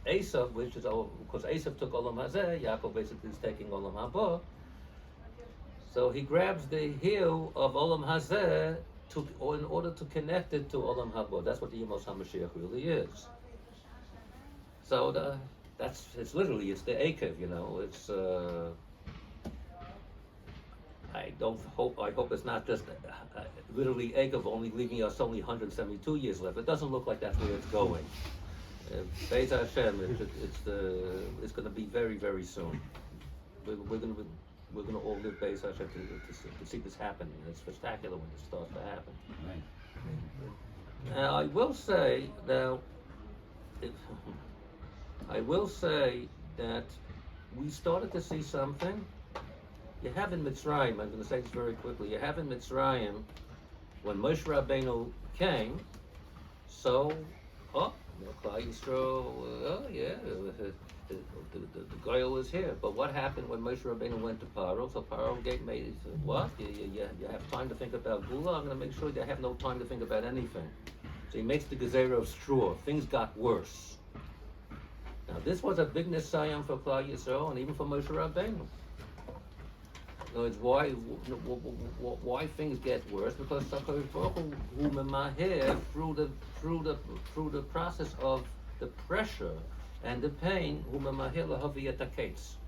Esav, which is, because Esav took Olam Hazeh, Yaakov basically is taking Olam Haba. So he grabs the heel of Olam Hazeh in order to connect it to Olam Haba. That's what the Yemos HaMashiach really is. So it's literally, it's the Akev, it's, I hope it's not just literally Akev only leaving us only 172 years left. It doesn't look like that's where it's going. Be'ez Hashem, it's going to be very, very soon. We're going to all live Be'ez Hashem to see this happen. It's spectacular when it starts to happen. Right. Now, I will say that we started to see something. You have in Mitzrayim, I'm going to say this very quickly, you have in Mitzrayim, when Moshe Rabbeinu came, so, Klal Yisrael, the Goyal is here. But what happened when Moshe Rabbeinu went to Paro? So Paro made what? You have time to think about Gula? I'm going to make sure you have no time to think about anything. So he makes the Gezerah of straw. Things got worse. Now this was a big Nisayon for Klal Yisrael and even for Moshe Rabbeinu. It's why things get worse, because HaKadosh Baruch Hu memahir through the process of the pressure and the pain, Hu memahir lahavi et haketz.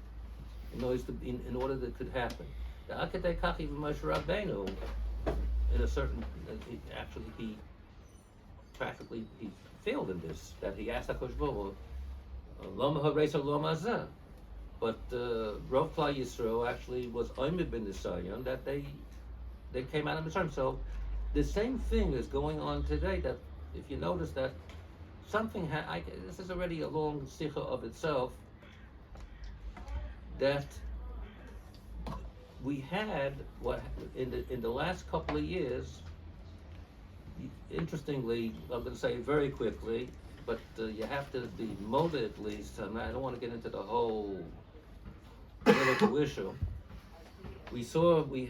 In order that it could happen. The Akadei Kachi Moshe Rabbeinu, in a certain, he practically failed in this. That he asked HaKadosh Baruch Hu, Lama hareisa lama hazeh. But Rav Klal Yisrael actually was Oimid bin Nisayon that they came out of Mitzrayim. So the same thing is going on today. That if you notice that something this is already a long sikha of itself. That we had what in the last couple of years. Interestingly, I'm going to say it very quickly, but you have to be molded at least. I don't want to get into the whole political issue. We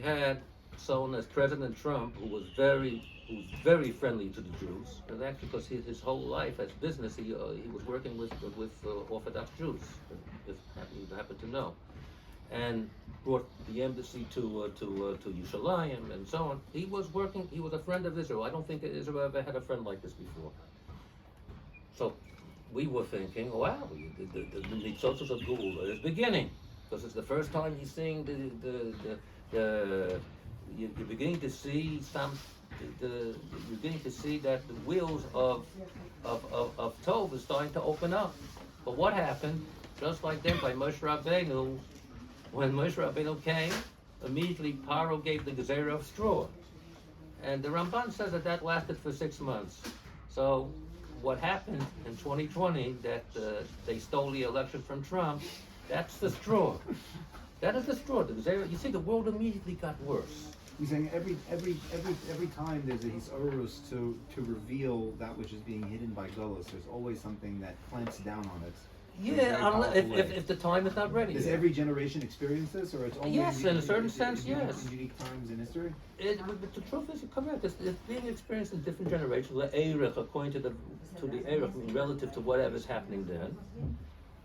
had someone as President Trump who was very friendly to the Jews, and actually because his whole life as business he was working with Orthodox Jews, if you happen to know, and brought the embassy to Yerushalayim and so on. He was a friend of Israel. I don't think Israel ever had a friend like this before. So we were thinking, wow, the Mitzotzos of Gula is beginning. Because it's the first time you're seeing you're beginning to see you're beginning to see that the wheels of Tov is starting to open up. But what happened? Just like then by Moshe Rabbeinu, when Moshe Rabbeinu came, immediately Paro gave the Gezerah of straw. And the Ramban says that lasted for 6 months. So what happened in 2020, that they stole the election from Trump, that's the straw. That is the straw. You see, the world immediately got worse. He's saying every time there's a hisorus to reveal that which is being hidden by Golos, there's always something that clamps down on it. Yeah, if the time is not ready. Does every generation experience this, or it's only yes, in a certain sense, yes. In unique times in history? But the truth is, correct. It's being experienced in different generations. The Eirich, according to the Eirich, relative to whatever's happening then.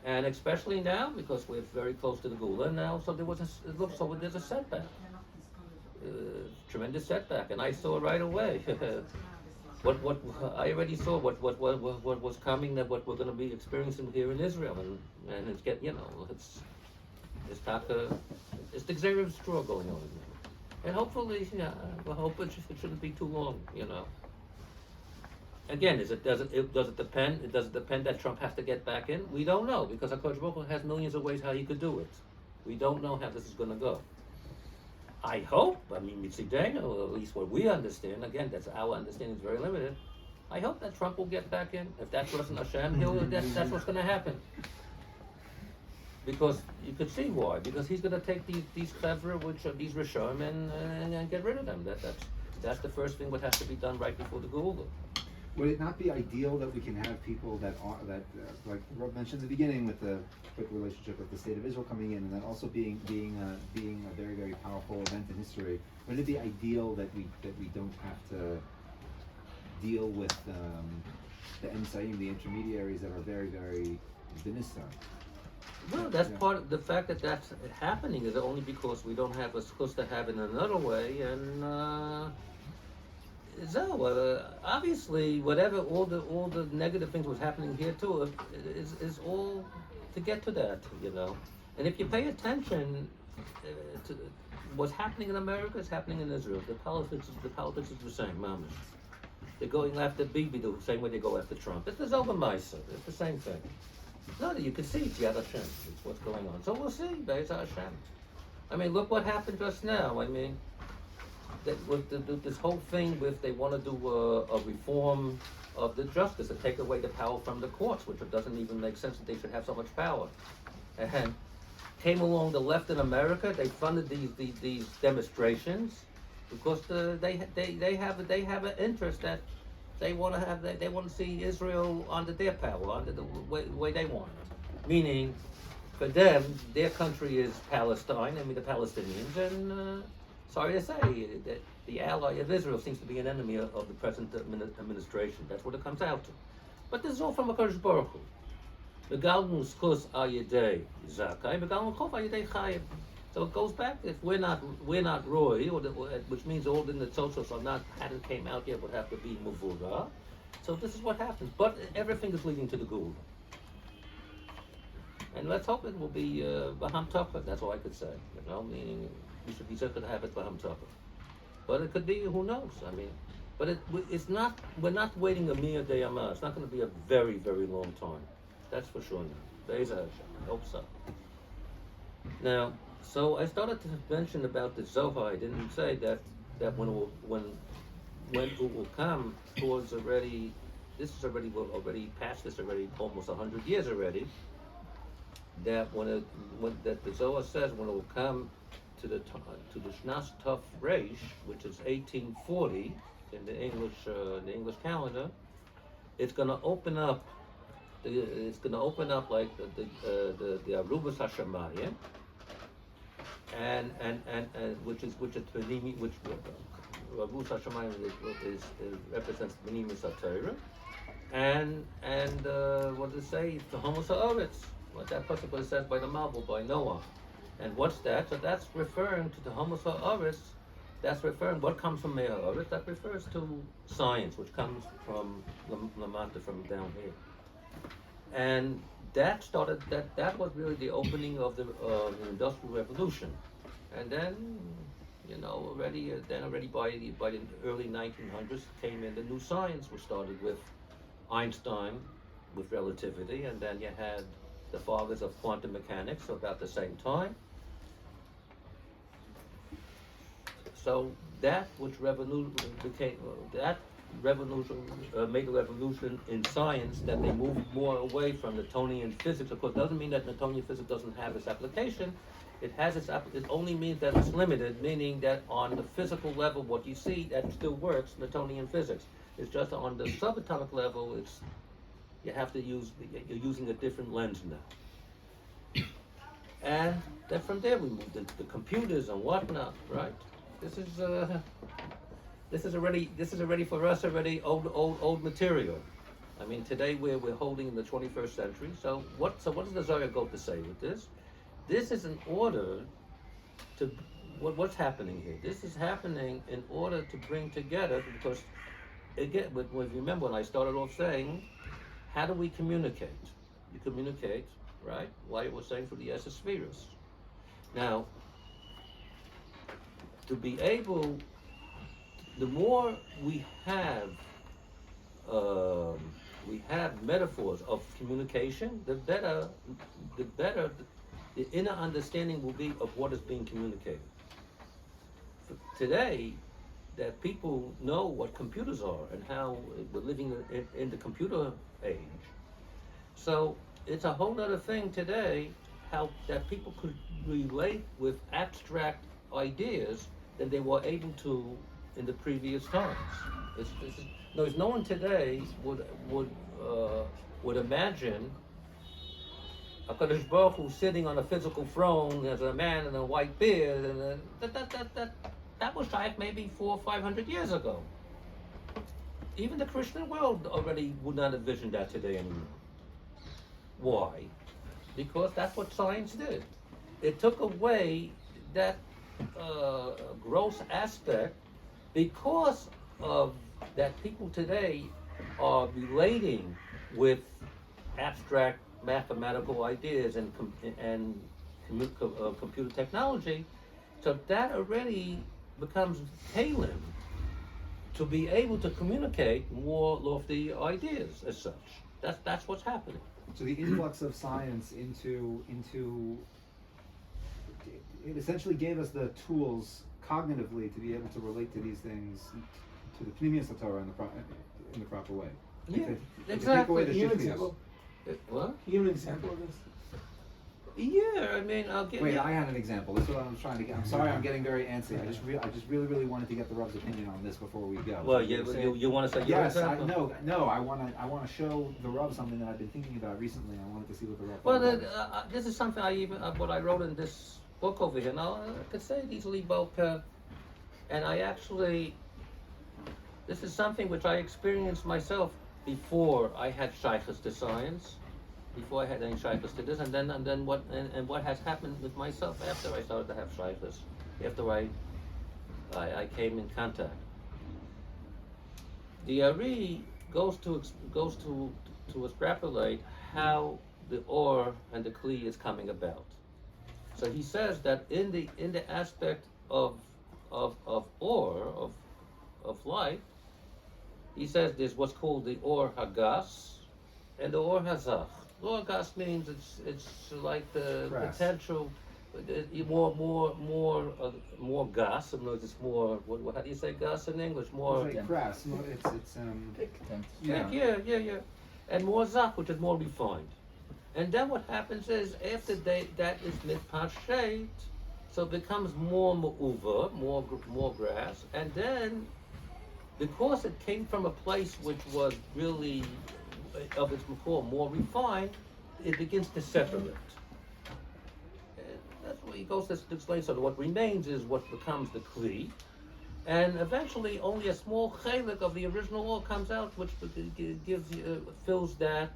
And especially now, because we're very close to the Gula now, so there's a setback, tremendous setback, and I saw right away what I already saw what was coming, that what we're going to be experiencing here in Israel, and it's it's the Gezerah of straw going on, and hopefully, we hope it shouldn't be too long, Again, does it depend? It doesn't depend that Trump has to get back in. We don't know, because HaKadosh Baruch Hu has millions of ways how he could do it. We don't know how this is going to go. Mitzidenu, at least what we understand. Again, that's our understanding is very limited. I hope that Trump will get back in. If that's Ratzon Hashem, that's what's going to happen. Because you could see why. Because he's going to take these clever, which are these Rishon, and get rid of them. That's the first thing what has to be done right before the Geula. Would it not be ideal that we can have people that like Rob mentioned at the beginning with the quick relationship with the state of Israel coming in, and then also being a very, very powerful event in history? Would it be ideal that we don't have to deal with the emsaim, the intermediaries that are very, very dinista? Well, that's part of the fact that that's happening is only because we don't have a supposed to have it in another way, and obviously whatever all the negative things was happening here too is all to get to that, and if you pay attention to what's happening in America is happening in Israel. The politics is the same, mamish. They're going after Bibi the same way they go after Trump. It's the Zoba it's the same thing. No, you can see it's Yad Hashem. It's what's going on. So we'll see, Be'ez Hashem. I mean, look what happened just now. I mean, with this whole thing with they want to do a reform of the justice to take away the power from the courts, which it doesn't even make sense that they should have so much power. And came along the left in America. They funded these demonstrations because they have an interest that they want to see Israel under their power, under the way they want it. Meaning, for them, their country is Palestine. I mean, the Palestinians, and sorry to say, that the ally of Israel seems to be an enemy of the present administration. That's what it comes out to. But this is all from HaKadosh Baruch Hu. Megalnu zchus al yedei zakai, megalnu chof al yedei chayim. So it goes back. If we're not roy, which means all the tzotzos are not hadn't came out yet, would have to be muvura. So this is what happens. But everything is leading to the Geula. And let's hope it will be Baham Tokah. That's all I could say. Meaning we should be certain to have it Baham Tokah. But it could be, who knows? I mean, but it's not. We're not waiting a Mia Deyama. It's not going to be a very, very long time. That's for sure. Be'ez Hashem. I hope so. Now, so I started to mention about the Zohar. I didn't say that when it will come towards already. This is already past this already almost 100 years already. That when that the Zohar says when it will come to the Shnas Tov Reish, which is 1840 in the English calendar, it's going to open up. It's going to open up like the Arubas Hashemayim, and which Benimi, which Arubas Hashemayim is represents Benimi Satira, and what does it say? The Homo Ha'aretz. What that particularly says by the Malbul, by Noah. And what's that? So that's referring to the Homo Ha'aretz. That's referring, what comes from Mea Ha'aretz? That refers to science, which comes from Lamata, from down here. And that started, that was really the opening of the Industrial Revolution. And then, already by the early 1900s came in the new science, which started with Einstein, with relativity, and then you had the fathers of quantum mechanics about the same time. So that which made a revolution in science, that they moved more away from Newtonian physics. Of course, doesn't mean that Newtonian physics doesn't have its application. It has it only means that it's limited, meaning that on the physical level, what you see, that still works, Newtonian physics. It's just on the subatomic level, you're using a different lens now. And then from there we moved into the computers and whatnot, right? This is already for us old material. I mean, today we're holding in the 21st century. So what does the Zohar go to say with this? This is in order to what's happening here. This is happening in order to bring together, because again, remember when I started off saying, how do we communicate? You communicate, right? Like I was saying, for the Esses Spheres. Now, to be able, the more we have metaphors of communication, the better the inner understanding will be of what is being communicated. Today, that people know what computers are and how we're living in the computer age. So it's a whole other thing today how that people could relate with abstract ideas than they were able to in the previous times. No one today would imagine HaKadosh Baruch Hu sitting on a physical throne as a man in a white beard, and that was like maybe 400 or 500 years ago. Even the Christian world already would not envision that today anymore. Why? Because that's what science did. It took away that gross aspect because of that people today are relating with abstract mathematical ideas and computer technology, so that already becomes palim to be able to communicate more lofty ideas as such. That's what's happening. So the influx of science into it essentially gave us the tools cognitively to be able to relate to these things, to the Pnimius Torah in the proper way. Yeah, to exactly. take away the Can you give an shiftiness. example? What? Can you give an example of this? Yeah, I mean, I'll give Wait, you. I had an example. That's what I was trying to get. I'm sorry, I'm getting very antsy. I just really wanted to get the Rav's opinion on this before we go. Well, You you want to say your yes, example? no. I want to show the Rav something that I've been thinking about recently. I wanted to see what the Rav Well, thought about it. this is something I even what I wrote in this book over here. Now I could say it easily, Boka, and I actually, this is something which I experienced myself before I had shaykhus to science, before I had any shaykhus to this, and then what has happened with myself after I started to have shaykhus, after I came in contact. The Ari goes to extrapolate how the or and the kli is coming about. So he says that in the aspect of or of light, he says there's what's called the or hagas and the or hazach. Or hagas means it's like the Crass. potential. More gas. In other words, it's more. How do you say gas in English? More. It's like crass. It's Yeah. And more zach, which is more refined. And then what happens is after that is mitpashet, so it becomes more ma'uva, more grass, and then because it came from a place which was really of its makor more refined, it begins to separate. And that's what he goes to explain. So what remains is what becomes the kli, and eventually only a small chelik of the original ore comes out, which gives fills that.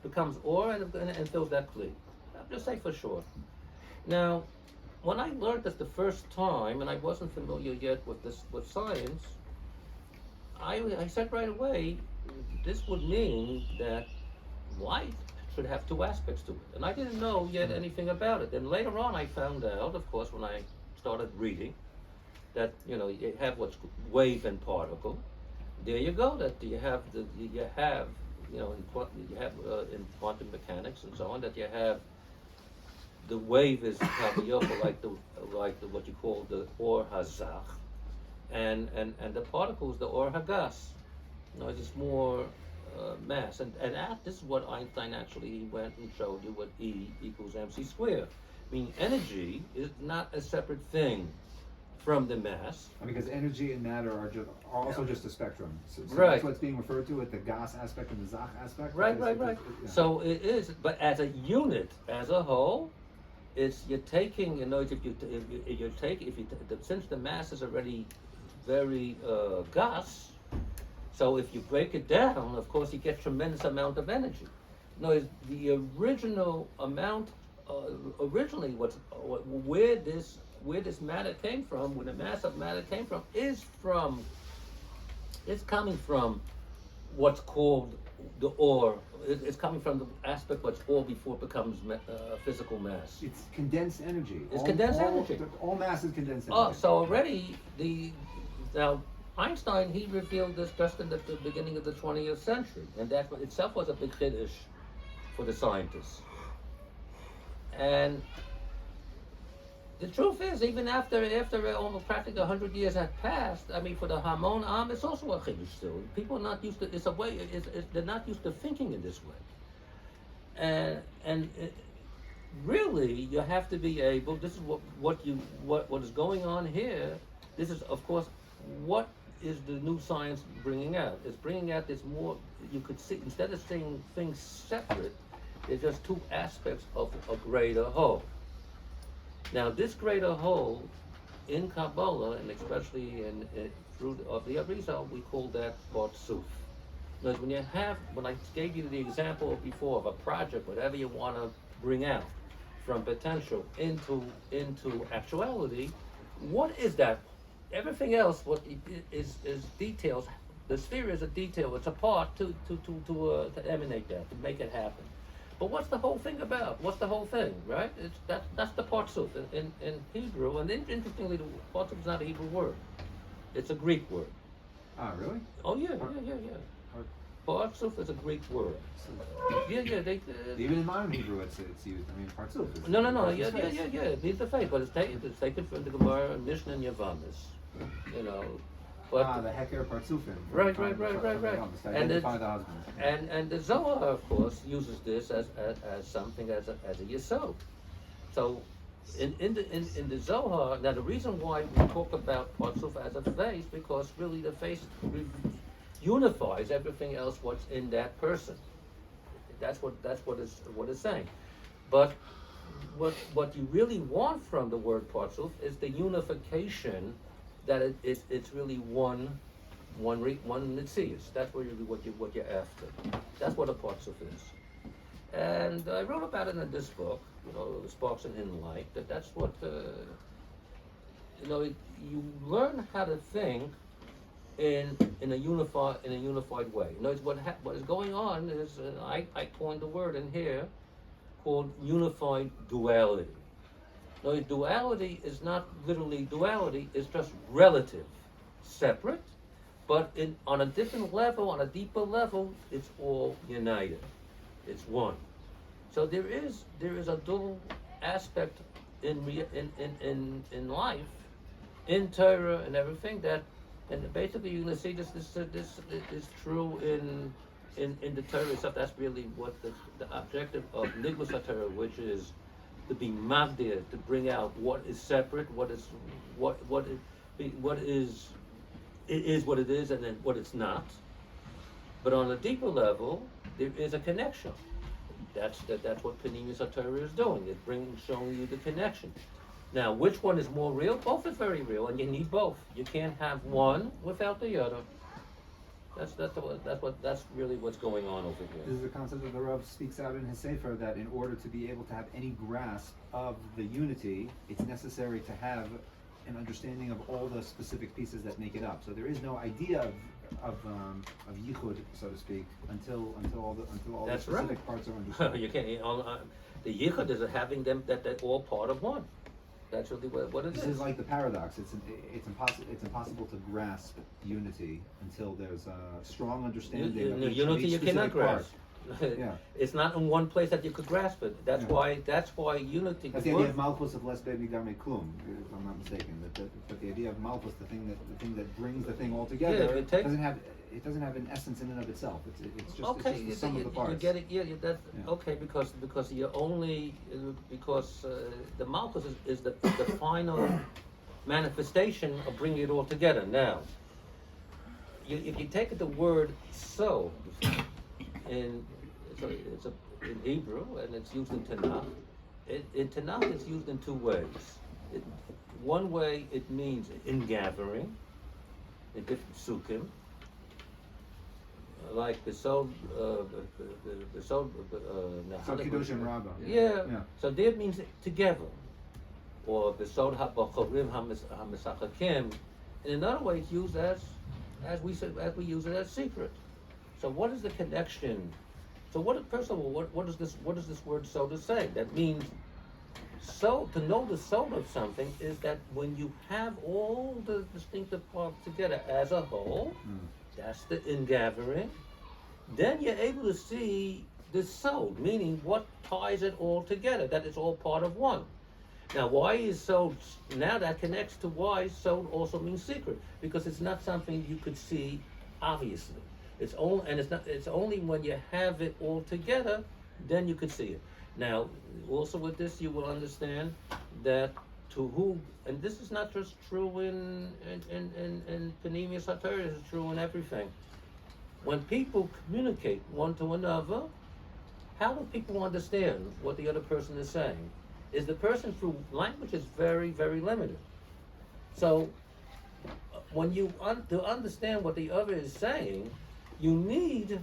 Becomes or and fills that kli. I'll just say for sure. Now, when I learned this the first time, and I wasn't familiar yet with science, I said right away, this would mean that light should have two aspects to it, and I didn't know yet anything about it. And later on, I found out, of course, when I started reading, that you have what's wave and particle. There you go. That you have in quantum mechanics and so on, that you have the wave is like the what you call the or hazach, and the particle is the or hagas. It's more mass, and this is what Einstein actually went and showed you, what E equals mc squared. I mean, energy is not a separate thing from the mass. because energy and matter are also just a spectrum. So Right. That's what's being referred to with the gas aspect and the zach aspect. Right. Yeah. So it is, but as a unit, as a whole, you're taking. Since the mass is already very gas, so if you break it down, of course, you get tremendous amount of energy. The original amount, originally where this matter came from, where the mass of matter came from, it's coming from what's called the or. It's coming from the aspect what's or before it becomes physical mass. It's condensed energy. It's condensed energy. All mass is condensed energy. Oh, so already now Einstein, he revealed this just in the beginning of the 20th century, and that itself was a big chiddush for the scientists. And The truth is, even after almost practically 100 years had passed, I mean, for the Hamon Am, it's also a chiddush still. People are not used to. It's a way. They're not used to thinking in this way. And really, you have to be able. This is what is going on here. This is, of course, what is the new science bringing out? It's bringing out this more. You could see, instead of seeing things separate, it's just two aspects of a greater whole. Now, this greater whole in Kabbalah, and especially through of the Arizal, we call that Partsuf. Because when I gave you the example before of a project, whatever you want to bring out from potential into actuality, what is that? Everything else, what is details. The sphere is a detail. It's a part to emanate that, to make it happen. But what's the whole thing about? What's the whole thing, right? That's the Partsuf in Hebrew. And interestingly, the Partsuf is not a Hebrew word. It's a Greek word. Ah, really? Oh yeah. Partsuf is a Greek word. Yeah. Even in modern Hebrew, it's used. I mean, Partsuf. No. Yeah. It means the face, but it's taken from the Gemara, Mishnah, and Yavamis. You know. But the Heker Partsufim. Right. Identify the husband. And the Zohar, of course, uses this as something as a yesod. So, in the Zohar, now the reason why we talk about Partsuf as a face, because really the face unifies everything else what's in that person. That's what it's saying. But what you really want from the word Partsuf is the unification. That it's really one Mitzias. That's what you're after. That's what a Partsuf is. And I wrote about it in this book, Sparks and Hidden Light. That's what you learn how to think in a unified way. What is going on is I coined the word in here called unified duality. No, duality is not literally duality, it's just relative, separate, but on a different level, on a deeper level, it's all united. It's one. So there is a dual aspect in life, in Torah and everything and basically you're going to see this is true in the Torah itself. That's really what the objective of Nigmus HaTorah, which is to be magdir, to bring out what is separate, what is what it is, and then what it's not. But on a deeper level, there is a connection. That's what Pnimis HaTorah is doing. It's showing you the connection. Now, which one is more real? Both are very real, and you need both. You can't have one without the other. That's really what's going on over here. This is a concept that the Rav speaks out in his Sefer, that in order to be able to have any grasp of the unity, it's necessary to have an understanding of all the specific pieces that make it up. So there is no idea of yichud, so to speak, until all the specific parts are understood. You can't. The yichud is having them that they're all part of one. That's really what it is. This is like the paradox. It's impossible to grasp unity until there's a strong understanding of unity each you cannot grasp. Yeah. It's not in one place that you could grasp it. That's why unity. That's the idea of Malchus of less baby garme klum, if I'm not mistaken. But the idea of Malchus, the thing that brings the thing all together, it doesn't have an essence in and of itself. It's just okay. It's just the sum of the parts. You get it. Yeah. Okay. Because you only the Malchus is the final manifestation of bringing it all together. Now, if you take the word so in Hebrew, and it's used in Tanakh. In Tanakh, it's used in two ways. One way, it means ingathering, in different sukkim, like the Sod Kiddushim Rabbah. Yeah. So there it means together, or the Sod HaBachorim HaMesachakim. In another way, it's used as we use it as secret. So what is the connection? So first of all, what does this word soda say? That means to know the soul of something is that when you have all the distinctive parts together as a whole, that's the ingathering, then you're able to see the soul, meaning what ties it all together, that it's all part of one. Now, why is sod? Now that connects to why sod also means secret, because it's not something you could see obviously. It's only and it's not. It's only when you have it all together, then you could see it. Now, also with this, you will understand that to who, and this is not just true in Panemius HaTorah, it's true in everything. When people communicate one to another, how do people understand what the other person is saying? Is the person through language is very, very limited. So when you to understand what the other is saying, you need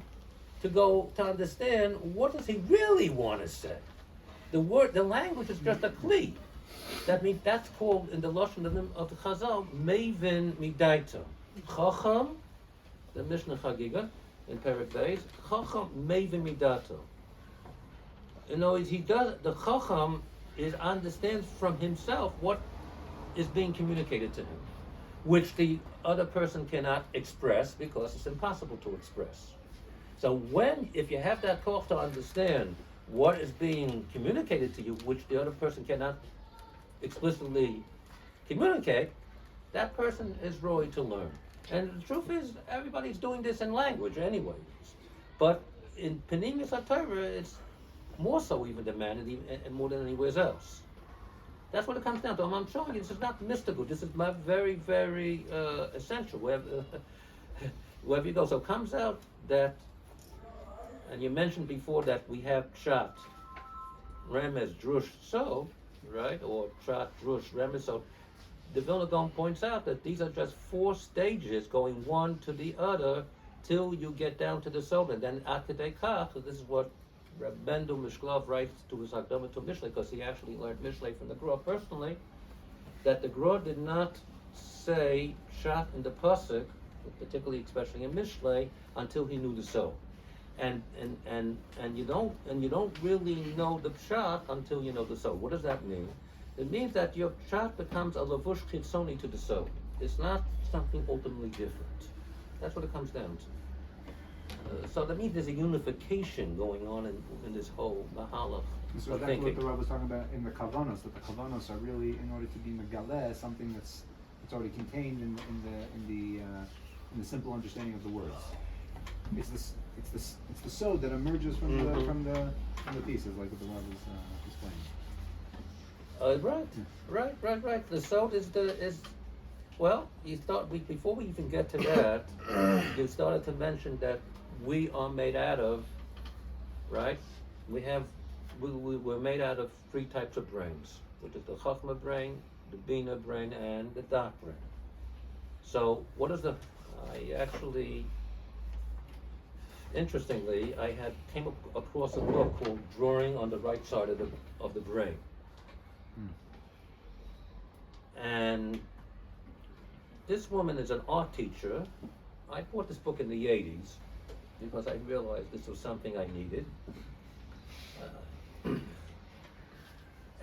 to go to understand what does he really want to say. The language is just a kli. That means that's called in the lashon of the Chazal mevin midaita. Chacham, the Mishnah Chagiga in Perek Beis, Chacham mevin midato. In other words, he does the Chacham understands from himself what is being communicated to him, which the other person cannot express because it's impossible to express. So if you have that koch to understand what is being communicated to you, which the other person cannot explicitly communicate, that person is ready to learn. And the truth is, everybody's doing this in language anyways. But in Panemius HaTorah, it's more so even demanded, and more than anywhere else. That's what it comes down to. I'm showing you this is not mystical. This is very, very essential. Wherever you go. So it comes out that, and you mentioned before that we have Pshat, Remez, Drush, so, right? Or Pshat, Drush, Remez, so. The Vilna Gaon points out that these are just 4 stages going one to the other till you get down to the Sod. And then Ad Kedei Kach, this is what Reb Mendel Mishklov writes to his Hakdama to Mishlei, because he actually learned Mishlei from the Gra personally, that the Gra did not say Pshat in the Pasuk, particularly especially in Mishlei, until he knew the Sod. And you don't really know the Pshat until you know the Sod. What does that mean? It means that your Pshat becomes a lavush chitzoni to the Sod. It's not something ultimately different. That's what it comes down to. So that means there's a unification going on in this whole mahalach So of that's thinking. what the Rav was talking about in the kavanos. That the kavanos are really, in order to be megaleh, something that's already contained in the simple understanding of the words. It's the sod that emerges from the pieces, like what the Rav was explaining. Right. The sod is well. You thought before we even get to that, you started to mention that we are made out of, right? We're made out of 3 types of brains, which is the Chachma brain, the Bina brain, and the Da'at brain. So what is interestingly, I came across a book called Drawing on the Right Side of the Brain. And this woman is an art teacher. I bought this book in the 80s because I realized this was something I needed.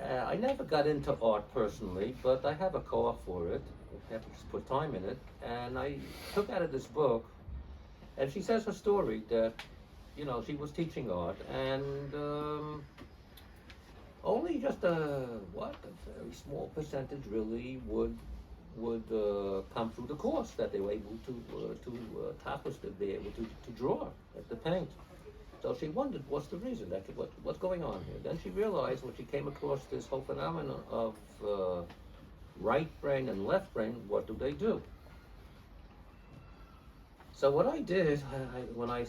I never got into art personally, but I have a co-op for it. I have to just put time in it. And I took out of this book, and she says her story that, she was teaching art, and only just a very small percentage really would come through the course, that they were able to tapas, to be able to draw, to paint. So she wondered, what's the reason? What's going on here? Then she realized when she came across this whole phenomenon of right brain and left brain, what do? So what I did, when I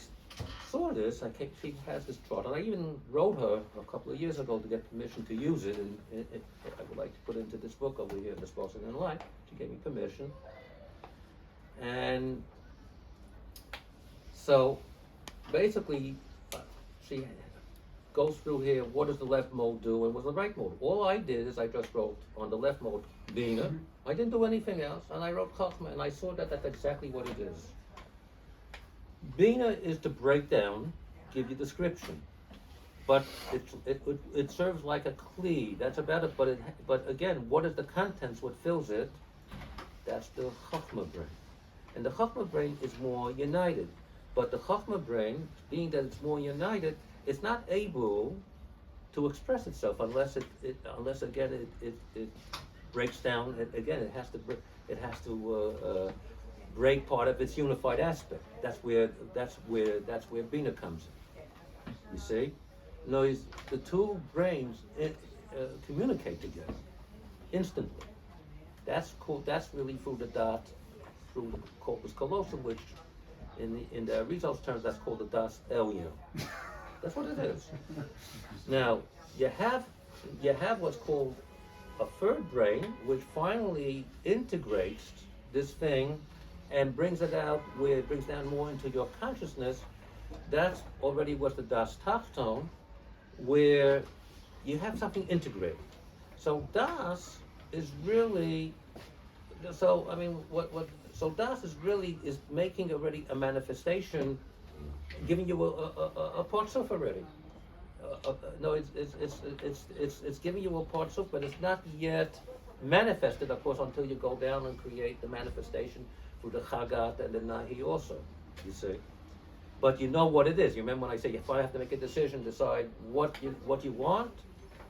saw this, she has this chart, and I even wrote her a couple of years ago to get permission to use it, and I would like to put it into this book over here, Disposing in Life. She gave me permission. And so basically, she goes through here, what does the left mode do, and what's the right mode? All I did is I just wrote on the left mode, Bina. I didn't do anything else, and I wrote Chachma, and I saw that that's exactly what it is. Bina is to break down, give you description, but it serves like a kli. That's about it. But again, what is the contents? What fills it? That's the Chachma brain, and the Chachma brain is more united. But the Chachma brain, being that it's more united, it's not able to express itself unless unless again it breaks down. It has to break part of its unified aspect. That's where Bina comes in. You see, no, the two brains communicate together instantly. That's cool. That's really through the dot, through the corpus callosum, which in the results terms that's called the das elyon. That's what it is. Now you have what's called a third brain, which finally integrates this thing and brings it out where it brings down more into your consciousness. That's already what's the das tachton, where you have something integrated. So das is really, so I mean, so das is really making already a manifestation, giving you a partsuf already. No, it's giving you a partsuf, but it's not yet manifested, of course, until you go down and create the manifestation through the chagat and the nahi also. You see, but you know what it is. You remember when I say if I have to make a decision, decide what you want,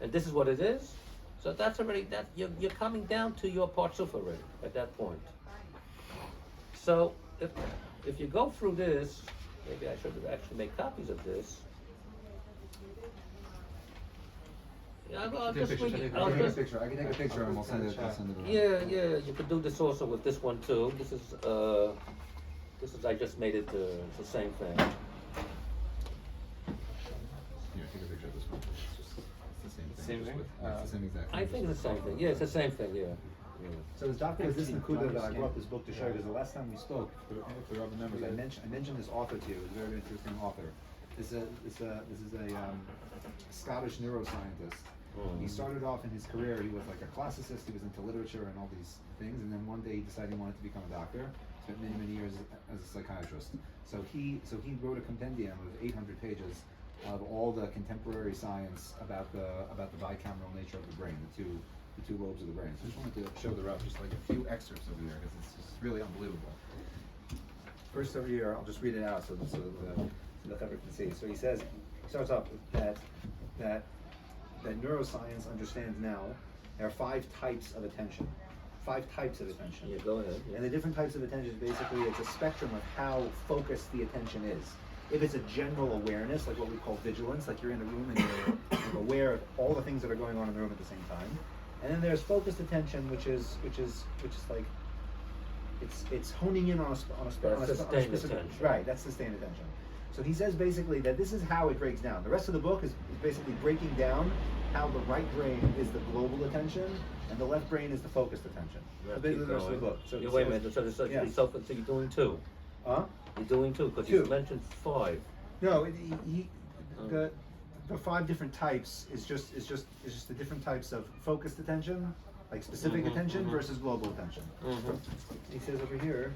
and this is what it is. So that's already that you're coming down to your partsuf already at that point. So if you go through this, maybe I should actually make copies of this. Yeah, I'll just read it. I can take a picture and we'll send it. Yeah. You could do this also with this one too. This is I just made it it's the same thing. Here, take a picture of this one. It's the Same thing? It's the same exact thing. I think it's the same thing. Yeah, it's the same thing. Yeah. So as Dr. is this Nakuda that I brought this book to show you, because the last time we spoke, for other members, I mentioned this author to you. It's a very interesting author. This is a Scottish neuroscientist. He started off in his career, he was like a classicist, he was into literature and all these things, and then one day he decided he wanted to become a doctor. Spent many years as a psychiatrist. So he wrote a compendium of 800 pages of all the contemporary science about the bicameral nature of the brain, the two lobes of the brain. So I just wanted to show the route, just like a few excerpts over there, because it's just really unbelievable. First over here, I'll just read it out so the Chaver can see. So he starts off with that neuroscience understands now there are 5 types of attention. 5 types of attention. Yeah, go ahead. Yeah. And the different types of attention, basically, it's a spectrum of how focused the attention is. If it's a general awareness, like what we call vigilance, like you're in a room and you're aware of all the things that are going on in the room at the same time. And then there's focused attention, which is like it's honing in on a specific attention. Right. That's sustained attention. So he says basically that this is how it breaks down. The rest of the book is basically breaking down how the right brain is the global attention and the left brain is the focused attention. Yeah, So basically the rest of the book. So, wait a minute. So yeah. so you're doing 2. Huh? You're doing 2 because 2. you mentioned 5. No, the 5 different types is just the different types of focused attention, like specific attention versus global attention. He says over here,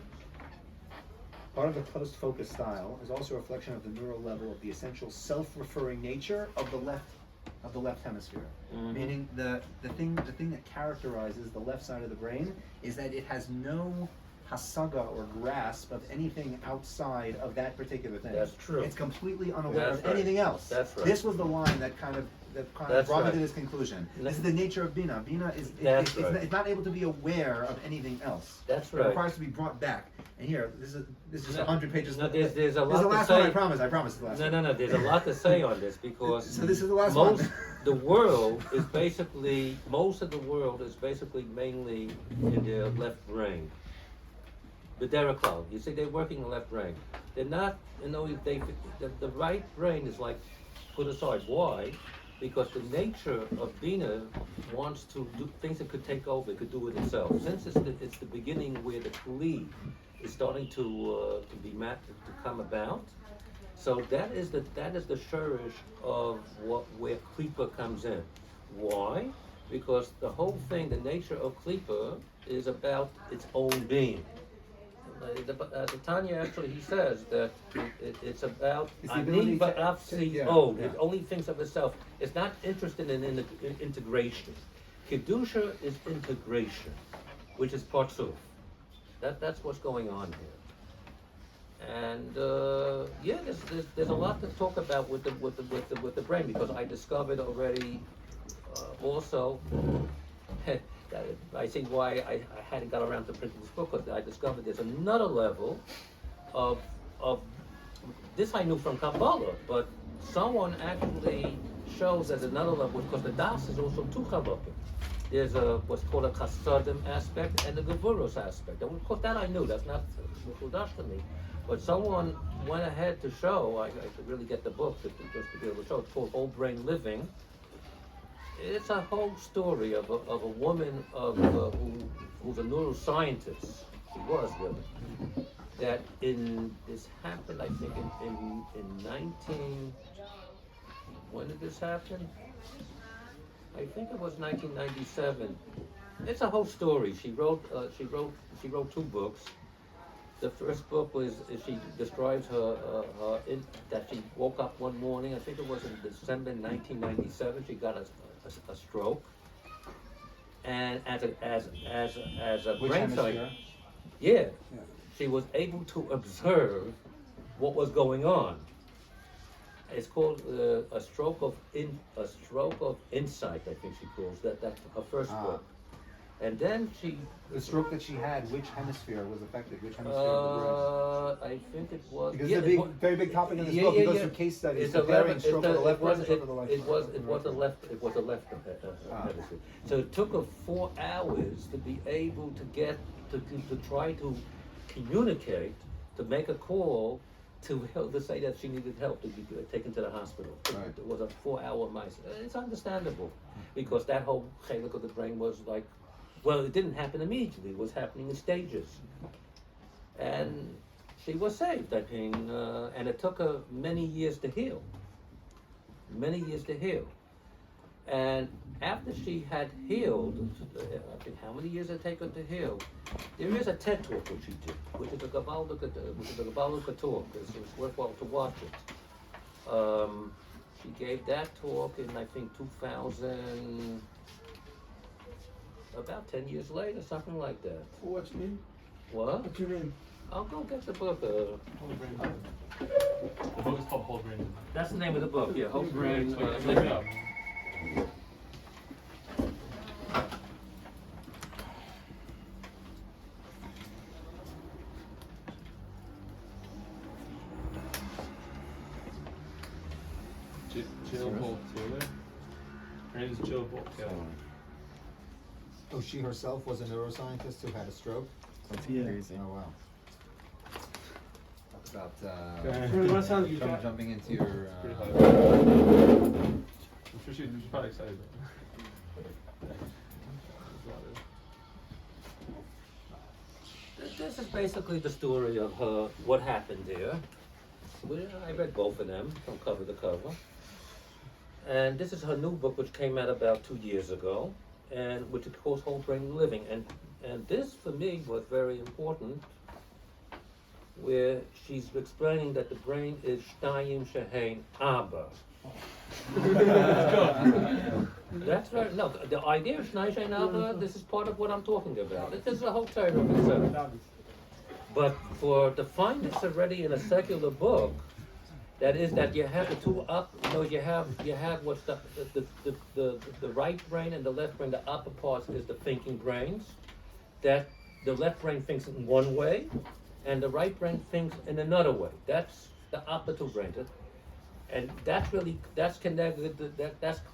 part of the post-focus style is also a reflection of the neural level of the essential self-referring nature of the left hemisphere. Meaning the thing that characterizes the left side of the brain is that it has no hasaga or grasp of anything outside of that particular thing. That's true. It's completely unaware That's of right. anything else. That's right. This was the line that kind of That's brought right. me to this conclusion. This is the nature of Bina. Bina is That's right. it's not able to be aware of anything else. That's It right. requires to be brought back. And here, this is 100 pages. No, there's a This is lot the to last say. one. I promise. It's the last one. No. There's a lot to say on this because So this is the last most one. the world is basically mainly in their left brain. The Derek-Cloud. You see, they're working the left brain. They're not. The right brain is like put aside. Why? Because the nature of Bina wants to do things that could take over. It could do it itself. Since it's the beginning where the Kli is starting to come about. So that is the shurish of where Klipa comes in. Why? Because the whole thing, the nature of Klipa is about its own being. The Tanya actually, he says that it's about It's the ability to- It only thinks of itself. It's not interested in integration. Kedusha is integration, which is partsuf. That's what's going on here. And yeah, there's a lot to talk about with the brain, because I discovered already also that I think why I hadn't got around to printing this book, because I discovered there's another level of this I knew from Kabbalah, but someone actually shows there's another level, because the Das is also two Kabbalah. There's what's called a Chasadim aspect and the Gevurus aspect. And of course that I knew, that's not Chudash to me. But someone went ahead to show, I could really get the book just to be able to show, it's called Whole Brain Living. It's a whole story of a woman who's a neuroscientist, she was really, that this happened, I think, in 19, when did this happen? I think it was 1997. It's a whole story. She wrote two books. The first book was she describes that she woke up one morning. I think it was in December 1997. She got a stroke, and as a Which brain hemisphere? scientist, yeah, she was able to observe what was going on. It's called a stroke of insight. I think she calls that. That's her first book. And then The stroke that she had, which hemisphere was affected? Which hemisphere of the brain? I think it was. Because yeah, it's a very big topic in this book. He goes through case studies It's a comparing left. stroke of the left brain and stroke of the right It was the left. It was the left hemisphere. So it took her 4 hours to be able to get to try to communicate, to make a call, to say that she needed help to be taken to the hospital. Right. It was a 4-hour mice. It's understandable, because that whole chelik of the brain was like, well, it didn't happen immediately. It was happening in stages, and she was saved, I think, and it took her many years to heal. Many years to heal. And after she had healed, I think how many years it take her to heal? There is a TED talk which she did, which is a Kabbalistic talk. It's worthwhile to watch it. She gave that talk in, I think, 2000, about 10 years later, something like that. What's your name? What? What's your name? I'll go get the book. Whole Brain Living. The book is called Whole Brain Living. That's the name of the book, yeah, Whole Brain Look it Living. up. Jill Bolt Taylor. Her name is Jill Bolt Taylor. Oh, she herself was a neuroscientist who had a stroke? That's crazy. Oh, wow. Talk Pretty much how you got- jumping into your... hard. I'm sure she's probably excited. This is basically the story of what happened there. I read both of them from cover to cover. And this is her new book, which came out about 2 years ago, and which is called Whole Brain Living. And this, for me, was very important, where she's explaining that the brain is Shtayim Shehein Abba. That's right. No, the idea of Shnai Shehein Abba, this is part of what I'm talking about. This is a whole term of itself. But to find this already in a secular book, that is that you have the two up, you have what's the right brain and the left brain. The upper parts is the thinking brains. That the left brain thinks in one way, and the right brain thinks in another way. That's the upper two brains. And that's connected. That's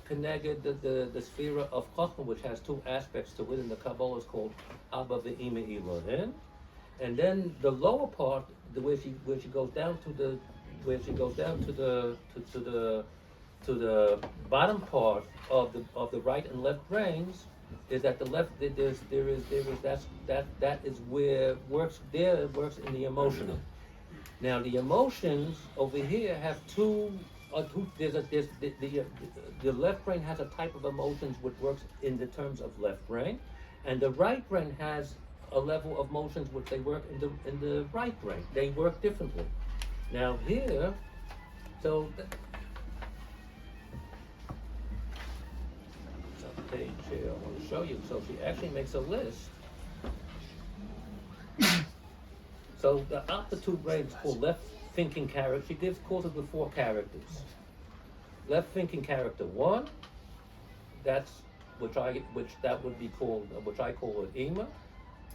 connected the sphere of Chochmah, which has two aspects to it. In the Kabbalah is called Abba ve'Ima Elohim. And then the lower part, where she goes down to the bottom part of the right and left brains, is that the left that is where works in the emotional. Now the emotions over here have the left brain has a type of emotions which works in the terms of left brain, and the right brain has a level of motions which they work in the right brain. They work differently. Now here, so page here I want to show you. So she actually makes a list. So the upper two brains called left thinking character. She calls it with 4 characters. Left thinking character 1. That's which that would be called, which I call it Ima.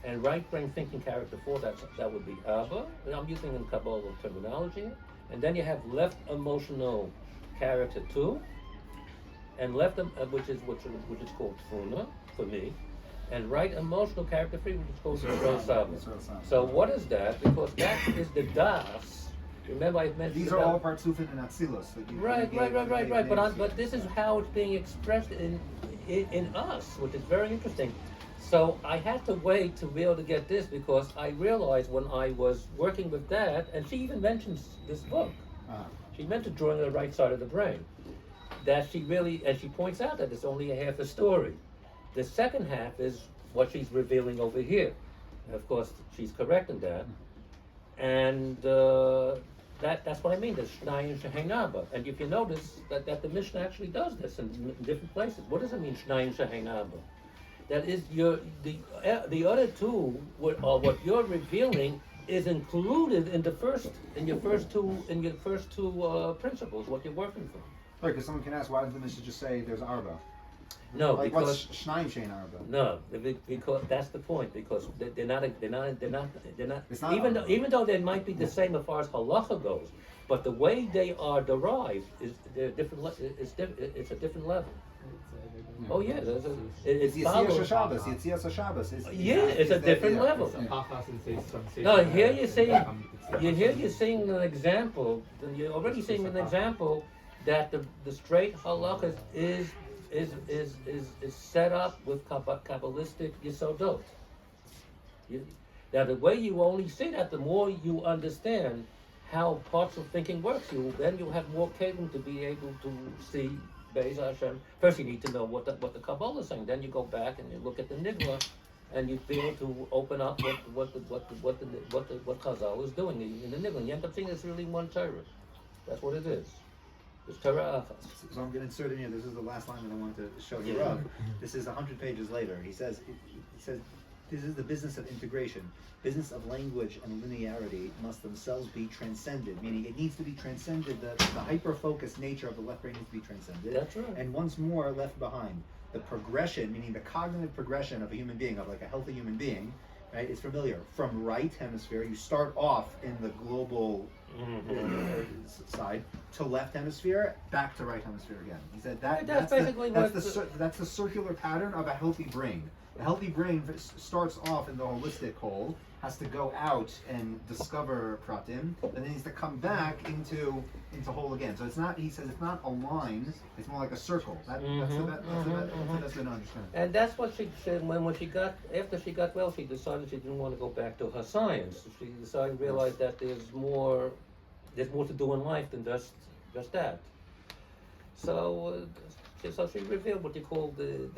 And right brain thinking character 4, that would be Abba. And I'm using in Kabbalah terminology. And then you have left emotional character 2, and left which is called Funa for me, and right emotional character 3, which is called Yisrael Saba. So what is that? Because that is the Das. Remember I mentioned These are all Partsufin and Atzilus. that you Right. gave But this is how it's being expressed in us, which is very interesting. So I had to wait to be able to get this because I realized when I was working with that, and she even mentions this book. She mentioned drawing the right side of the brain. That she really, and she points out that it's only a half a story. The second half is what she's revealing over here. And of course, she's correct in that. And that's what I mean, the Shnai and Shehenaba. And if you notice that the Mishnah actually does this in different places. What does it mean, Shnai and Shehenaba? That is the other two, what you're revealing is included in your first two principles, what you're working from. Right, because someone can ask, why doesn't the Mishnah just say there's Arba? No, Like, because what's Shnaim Shein Arba? no, because that's the point. Because they're not. It's not Even Arba. though they might be the same as far as halacha goes, but the way they are derived is they're different. It's a different level. Oh yeah, it's Yitzias Shabbos. Yitzias Shabbos. It's a different level. No, here you're seeing an example. You're already seeing an example that the straight halakha is set up with Kabbalistic Yisodot. Now the way you only see that, the more you understand how parts of thinking works, then you'll have more kelim to be able to see Be'ez Hashem. First you need to know what the Kabbalah is saying. Then you go back and you look at the Nigla, and you be able to open up what Chazal is doing in the Nigla. You end up seeing it's really one Torah. That's what it is. It's Torah Achas. So I'm going to insert in here. This is the last line that I wanted to show you. Rav. This is 100 pages later. He says, this is the business of integration. Business of language and linearity must themselves be transcended, meaning it needs to be transcended. The hyper-focused nature of the left brain needs to be transcended. That's right. And once more left behind. The progression, meaning the cognitive progression of a human being, of like a healthy human being, right, is familiar. From right hemisphere, you start off in the global side to left hemisphere, back to right hemisphere again. He said that's the circular pattern of a healthy brain. A healthy brain starts off in the holistic whole, has to go out and discover pratim, and then needs to come back into whole again. So it's not. He says it's not a line. It's more like a circle. That's the best way to understand. And that's what she said after she got well. She decided she didn't want to go back to her science. She decided, realized that there's more to do in life than just that. So she revealed what you call the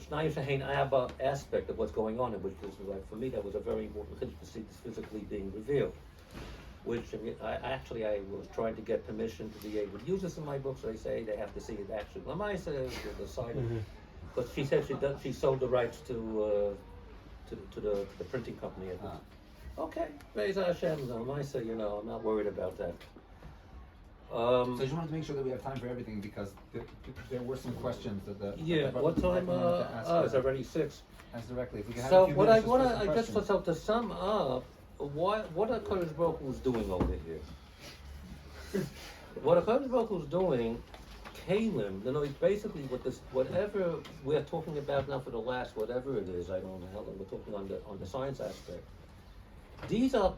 Shnai Shein Abba aspect of what's going on, which is like, for me, that was a very important thing to see this physically being revealed. Which I was trying to get permission to be able to use this in my book, so they say they have to see it actually. Lamaisa, the side, because she said she sold the rights to the printing company. Okay, Be'ez Hashem, Lamaisa, I'm not worried about that. So I just wanted to make sure that we have time for everything because there were some questions that what time? It's already 6. Ask directly. If we can have So a few what minutes I want just for some to questions. to sum up, what a Kodesh Baruch Hu is doing over here. What a Kodesh Baruch Hu is doing, Kalim. It's basically whatever we're talking about now for the last whatever it is. I don't know how long we're talking on the science aspect. These are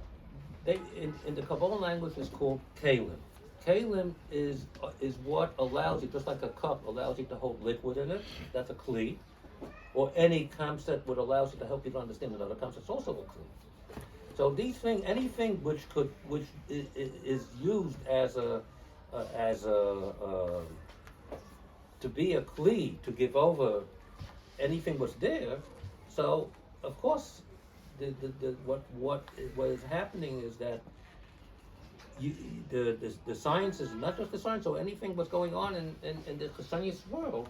in the Kabbalah language is called Kalim. Kalim is what allows you, just like a cup allows you to hold liquid in it. That's a kli. Or any concept which allows you to help you to understand another concept is also a kli. So these things, anything which is used as a to be a kli, to give over anything what's there. So of course, what is happening is that the science is not just the science, or anything what's going on in the science world.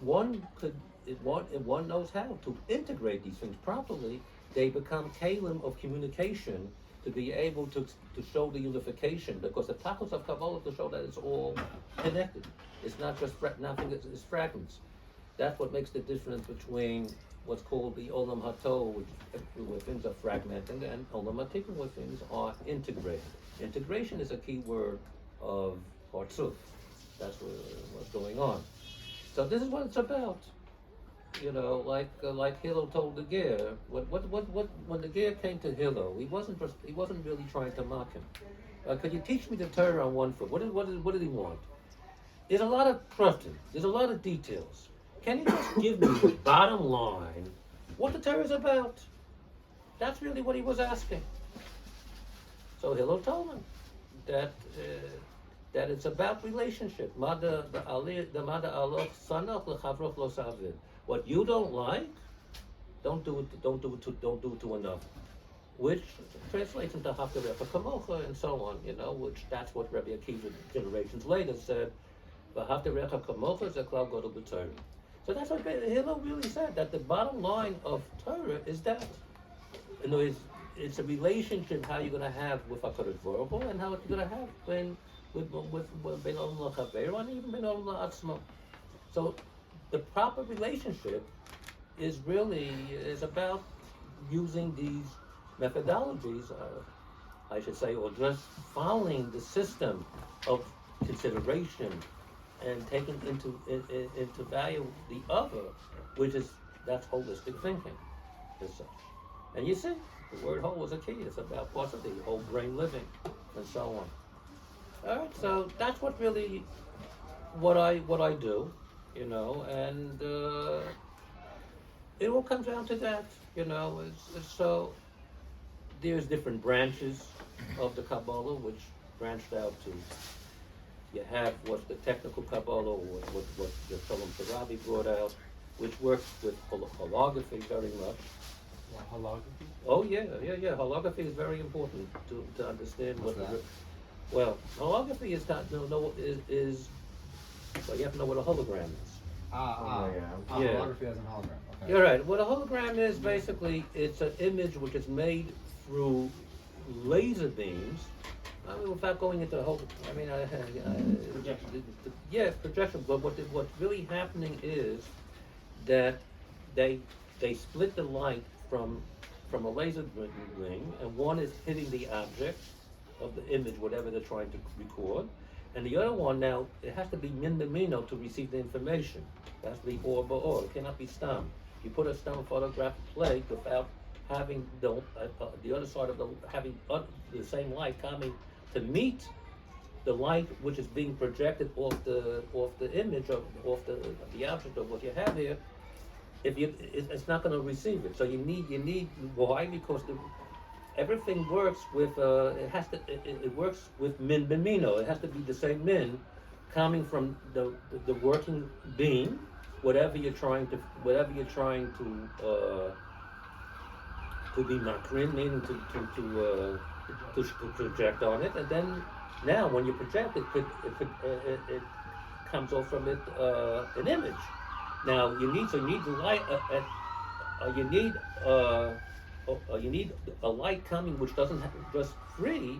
One could one knows how to integrate these things properly, they become kalim of communication to be able to show the unification, because the tachos of Kabbalah to show that it's all connected. It's not just nothing. It's fragments. That's what makes the difference between what's called the olam hatov, where things are fragmented, and olam hatikun, where things are integrated. Integration is a key word of Partzuf. That's what's going on. So this is what it's about. You know, like Hillel told the Ger. When the Ger came to Hillel, he wasn't really trying to mock him. Could you teach me the Torah on one foot? What did he want? There's a lot of question. There's a lot of details. Can you just give me the bottom line, what the Torah is about? That's really what he was asking. So Hillel told him that it's about relationship. What you don't like, don't do it to another. Which translates into Haftarecha Kamocha and so on, you know, which that's what Rabbi Akiva generations later said, Haftarecha Kamocha is a klal gadol b'Torah. So that's what Hillel really said, that the bottom line of Torah is that. In other words, it's a relationship how you're going to have with HaKadosh Baruch Hu and how you're going to have with Ben Olam LaChaveiro and even Ben Olam LaAtzmo. So the proper relationship is about using these methodologies, I should say, or just following the system of consideration and taking into value the other, that's holistic thinking. And you see, the word whole is a key. It's about possibly whole brain living and so on. All right, so that's what I do, you know, and it all comes down to that, you know. So there's different branches of the Kabbalah which branched out to. You have what's the technical Kabbalah, or what the Shalom Sharabi brought out, which works with holography very much. Holography? Oh yeah. Holography is very important to understand What's what. that? Well, holography is not is well, you have to know what a hologram is. Yeah. Holography as an hologram. Okay. You're right. What a hologram is, basically, it's an image which is made through laser beams. I mean, without going into the whole, projection. But what's really happening is that they split the light from a laser beam, and one is hitting the object of the image, whatever they're trying to record, and the other one now, it has to be min b'mino to receive the information. It has to be or ba'or. It cannot be stam. You put a stam photographic plate without having the other side of the same light coming to meet the light which is being projected off the image off the object of what you have here. It's not going to receive it. So you need why? Because everything works with it works with min b'mino. It has to be the same min coming from the working beam, whatever you're trying to be makrin, meaning to project on it, and then now when you project it comes off from it an image. Now you need the light. You need a light coming which doesn't just free,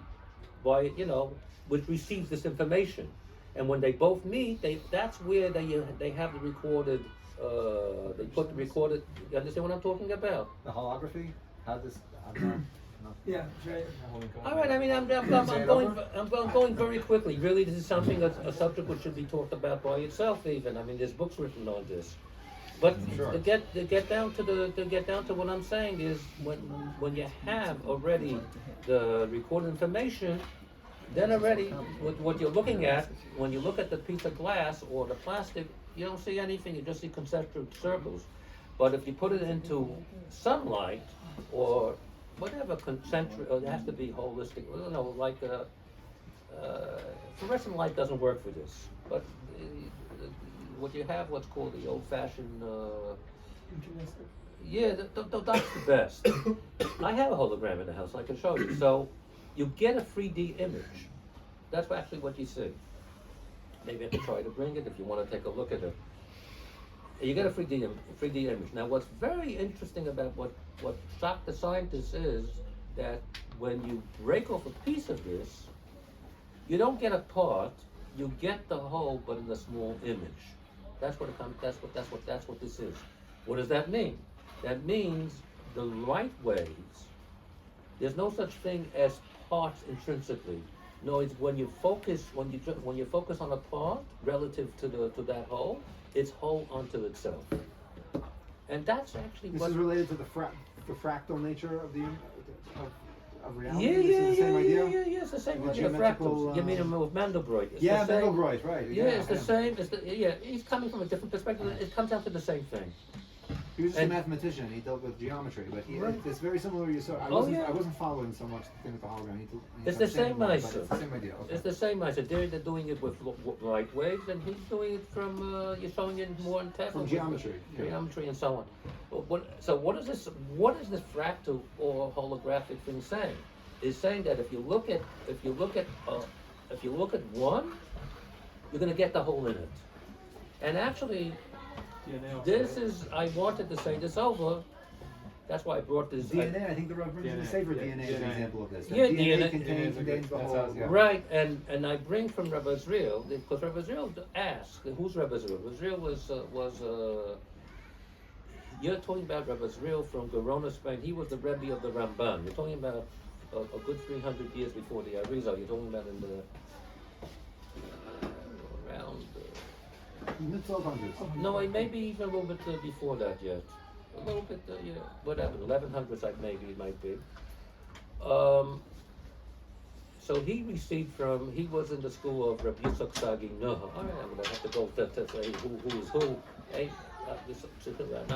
which receives this information. And when they both meet, that's where they have the recorded. They put the recorded. You understand what I'm talking about? The holography? Yeah, right. All right. I mean, I'm going very quickly. Really, this is something a subject which should be talked about by itself. Even, I mean, there's books written on this. But Sure. to get down to what I'm saying is when you have already the recorded information, then already what you're looking at, when you look at the piece of glass or the plastic, you don't see anything. You just see concentric circles. But if you put it into sunlight or whatever concentric, it has to be holistic. Like fluorescent light doesn't work for this. But what you have, what's called the old-fashioned. Yeah, that's the best. I have a hologram in the house. I can show you. So you get a 3D image. That's actually what you see. Maybe I can try to bring it if you want to take a look at it. You get a 3D image. Now, what's very interesting about what shocked the scientists is that when you break off a piece of this, you don't get a part. You get the whole, but in a small image. That's what it comes. That's what this is. What does that mean? That means the light waves. There's no such thing as parts intrinsically. No, it's when you focus on a part relative to that whole, it's whole unto itself. And that's actually This what. is related to the fractal nature of of reality. Yeah, This yeah, is the yeah, same idea. yeah, it's the same The idea. geometrical, Fractals. You mean with Mandelbrot? It's Yeah, the same. Mandelbrot, right? Yeah, it's the same. He's coming from a different perspective. It comes down to the same thing. He was just And- a mathematician. He dealt with geometry, but Right. it's very similar to you. So I Oh, wasn't yeah. I wasn't following so much the thing with the hologram. He It's the same but idea. It's the same idea. Okay. It's the same as they're doing it with light waves, and he's doing it from you're showing it more in technical From geometry. Yeah. geometry and so on. So what is this? What is this fractal or holographic thing saying? It's saying that if you look at one, you're going to get the whole in it. And actually, DNA also, this right? is I wanted to say this over. That's why I brought this. DNA. I think the Rav brings in the DNA, Saver yeah, DNA is an DNA. example of this. That Yeah, DNA DNA contains the that's whole. how- Yeah. Right, and I bring from Rabbi Israel, because Rabbi Israel asked, who's Rabbi Israel? Rabbi Israel was you're talking about Rabbi Israel from Gerona, Spain. He was the Rebbe of the Ramban. You're talking about a good 300 years before the Arizal. You're talking about in the around. Mid 1200s. No, maybe even a little bit before that yet. A little bit, yeah, whatever, 1100s, like maybe it might be. So he was in the school of Rabbi Yitzchak Sagi Noah. All right, I'm gonna have to go to say who is who. Hey, not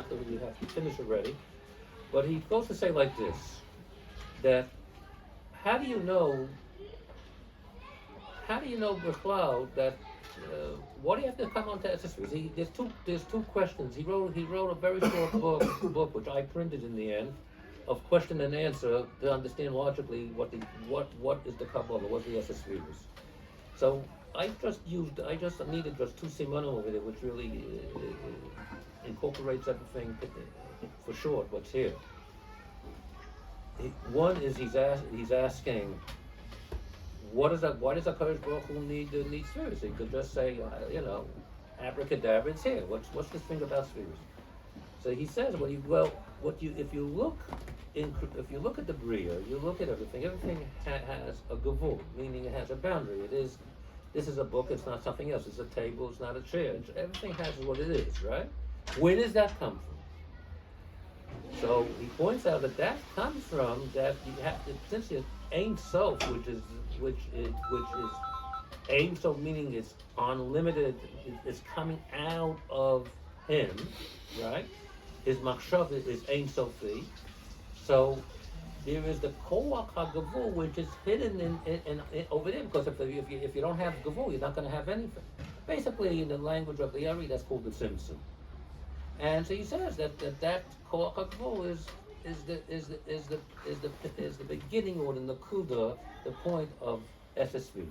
that you have to finish already. But he goes to say like this, that how do you know Bichlal that why do you have to come on to SSVs? There's two questions. He wrote a very short book which I printed in the end, of question and answer to understand logically what is the Kabbalah, what the SSVs. So I just needed just two simanim over there, which really incorporates everything for short. What's here? One is he's asking, why does HaKadosh Baruch Hu need spheres? He could just say, abracadabra, it's here. What's this thing about spheres? So he says, if you look at the Bria, you look at everything. Everything has a gavul, meaning it has a boundary. This is a book. It's not something else. It's a table. It's not a chair. Everything has what it is, right? Where does that come from? So he points out that comes from that you have to, since it's Ein Sof, which is Ein Sof, meaning it's unlimited. It's coming out of him, right? His machshav is Ein Sofi. So there is the koach hagavul, which is hidden in over there, because if you don't have gavul, you're not going to have anything. Basically, in the language of the Ari, that's called the Simpson. And so he says that koach hagavul is the beginning, or the nakuda, the point of SSVs.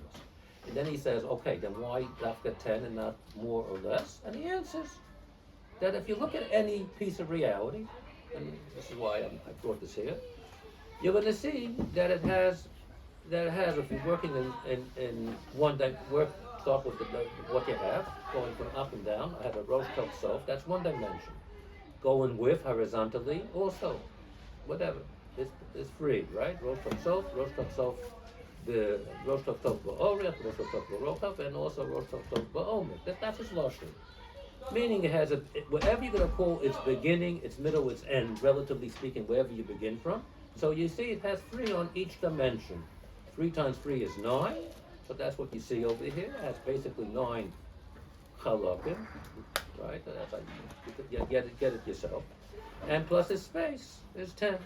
And then he says, okay, then why dafka 10 and not more or less? And he answers that if you look at any piece of reality, and this is why I brought this here, you're going to see that it has, if you're working in one day, start with what you have, going from up and down. I have a rosh tov sof, that's one dimension. Going with horizontally, also, whatever, it's free, right? Rosh tov sof, the rosh tov ba'orech, rosh tov ba'rochav, and also rosh tov ba'omer. That's his lashon. Meaning it has whatever you're going to call its beginning, its middle, its end, relatively speaking, wherever you begin from. So you see it has 3 on each dimension. 3 times 3 is 9. So that's what you see over here. It has basically 9 chalakim, right? That's like, you get it yourself. And plus its space is 10.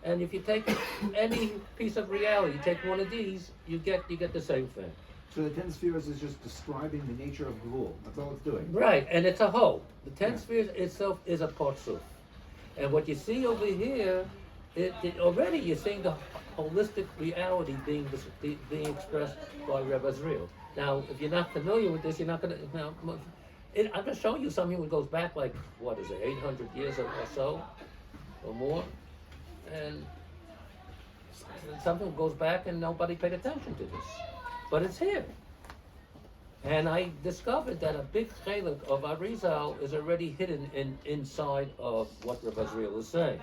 And if you take any piece of reality, you take one of these, you get the same thing. So the 10 spheres is just describing the nature of gvul. That's all it's doing. Right, and it's a whole. The 10 Yeah. spheres itself is a parsuf. And what you see over here, it already you're seeing the holistic reality being expressed by Rebbe Israel. Now, if you're not familiar with this, you're not going to. Now, I'm just showing you something that goes back like, what is it, 800 years or so, or more, and something goes back and nobody paid attention to this, but it's here. And I discovered that a big chalik of Arizal is already hidden inside of what Rav Azriel is saying.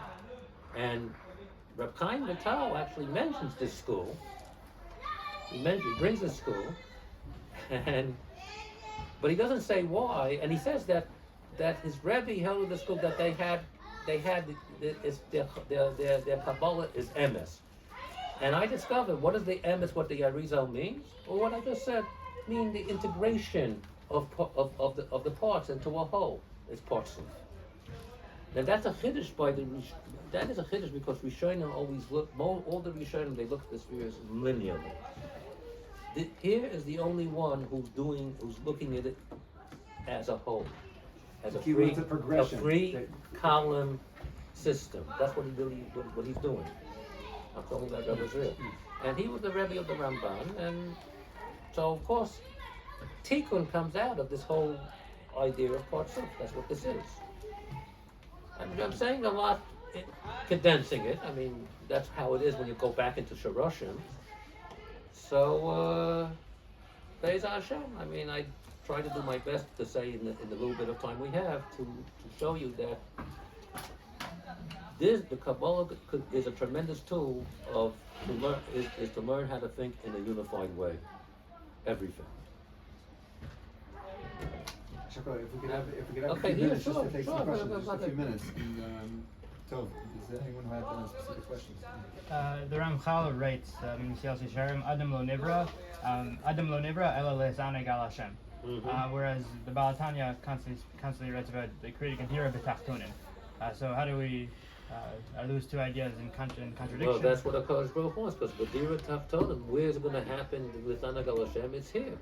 And Reb Chaim Vital actually mentions this school. He brings this school, but he doesn't say why. And he says that his Rebbe held in the school that their Kabbalah is emes. And I discovered what is the emes, what the Arizal means, or what I just said, mean the integration of the parts into a whole. It's parts. Now that's a chiddush that is a chiddush because Rishonim always look, all the Rishonim, they look at this sphere as linearly. Here is the only one who's looking at it as a whole, as a free column system. That's what he's doing. I'm talking about Rebbe Israel. And he was the Rebbe of the Ramban, and so of course, Tikkun comes out of this whole idea of Partsuf. That's what this is. I'm saying a lot, condensing it. I mean, that's how it is when you go back into Shoroshim. So, Be'ez Hashem. I mean, I try to do my best to say in the little bit of time we have to show you that the Kabbalah is a tremendous tool to learn how to think in a unified way. Everything. Shakar, if we could have Okay, a few yeah, minutes sure, just to take sure, some questions, just a okay. few minutes. And, Tov, is there anyone who had any specific questions? The Ramchal writes, Misiel Sisharim, Adam lo nivra, ela lezaneg al Hashem. Whereas the Balatanya constantly writes about the creating Gandhira b'tachtonim. So how do we, are those two ideas in contradiction? Well, that's what HaKadosh Baruch Hu wants, because Gandhira Tachtonim, where's it going to happen with Anag al Hashem? It's here.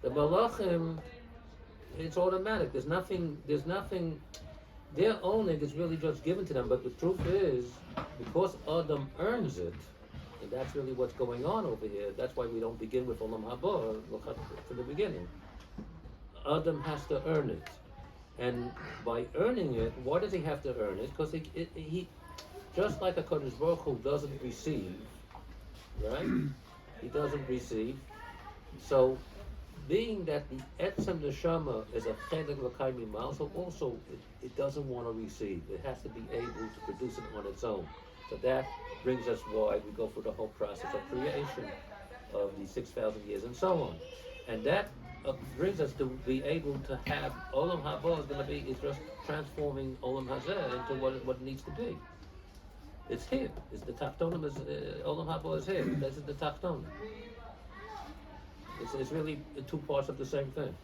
The Malachim, it's automatic. There's nothing, their owning is really just given to them, but the truth is, because Adam earns it, and that's really what's going on over here, that's why we don't begin with Olam Haba from the beginning. Adam has to earn it. And by earning it, why does he have to earn it? Because he just like a Kodesh Baruch Hu doesn't receive, right? He doesn't receive. So, being that the Etzem Neshama is a Chedek L'Kai Mimal, so also it doesn't want to receive. It has to be able to produce it on its own. So that brings us why we go through the whole process of creation of the 6,000 years and so on. And that brings us to be able to have Olam Haba is just transforming Olam Hazeh into what it needs to be. It's here. It's the Tachtonim Olam Haba is here. This is the Tachtonim. It's really two parts of the same thing.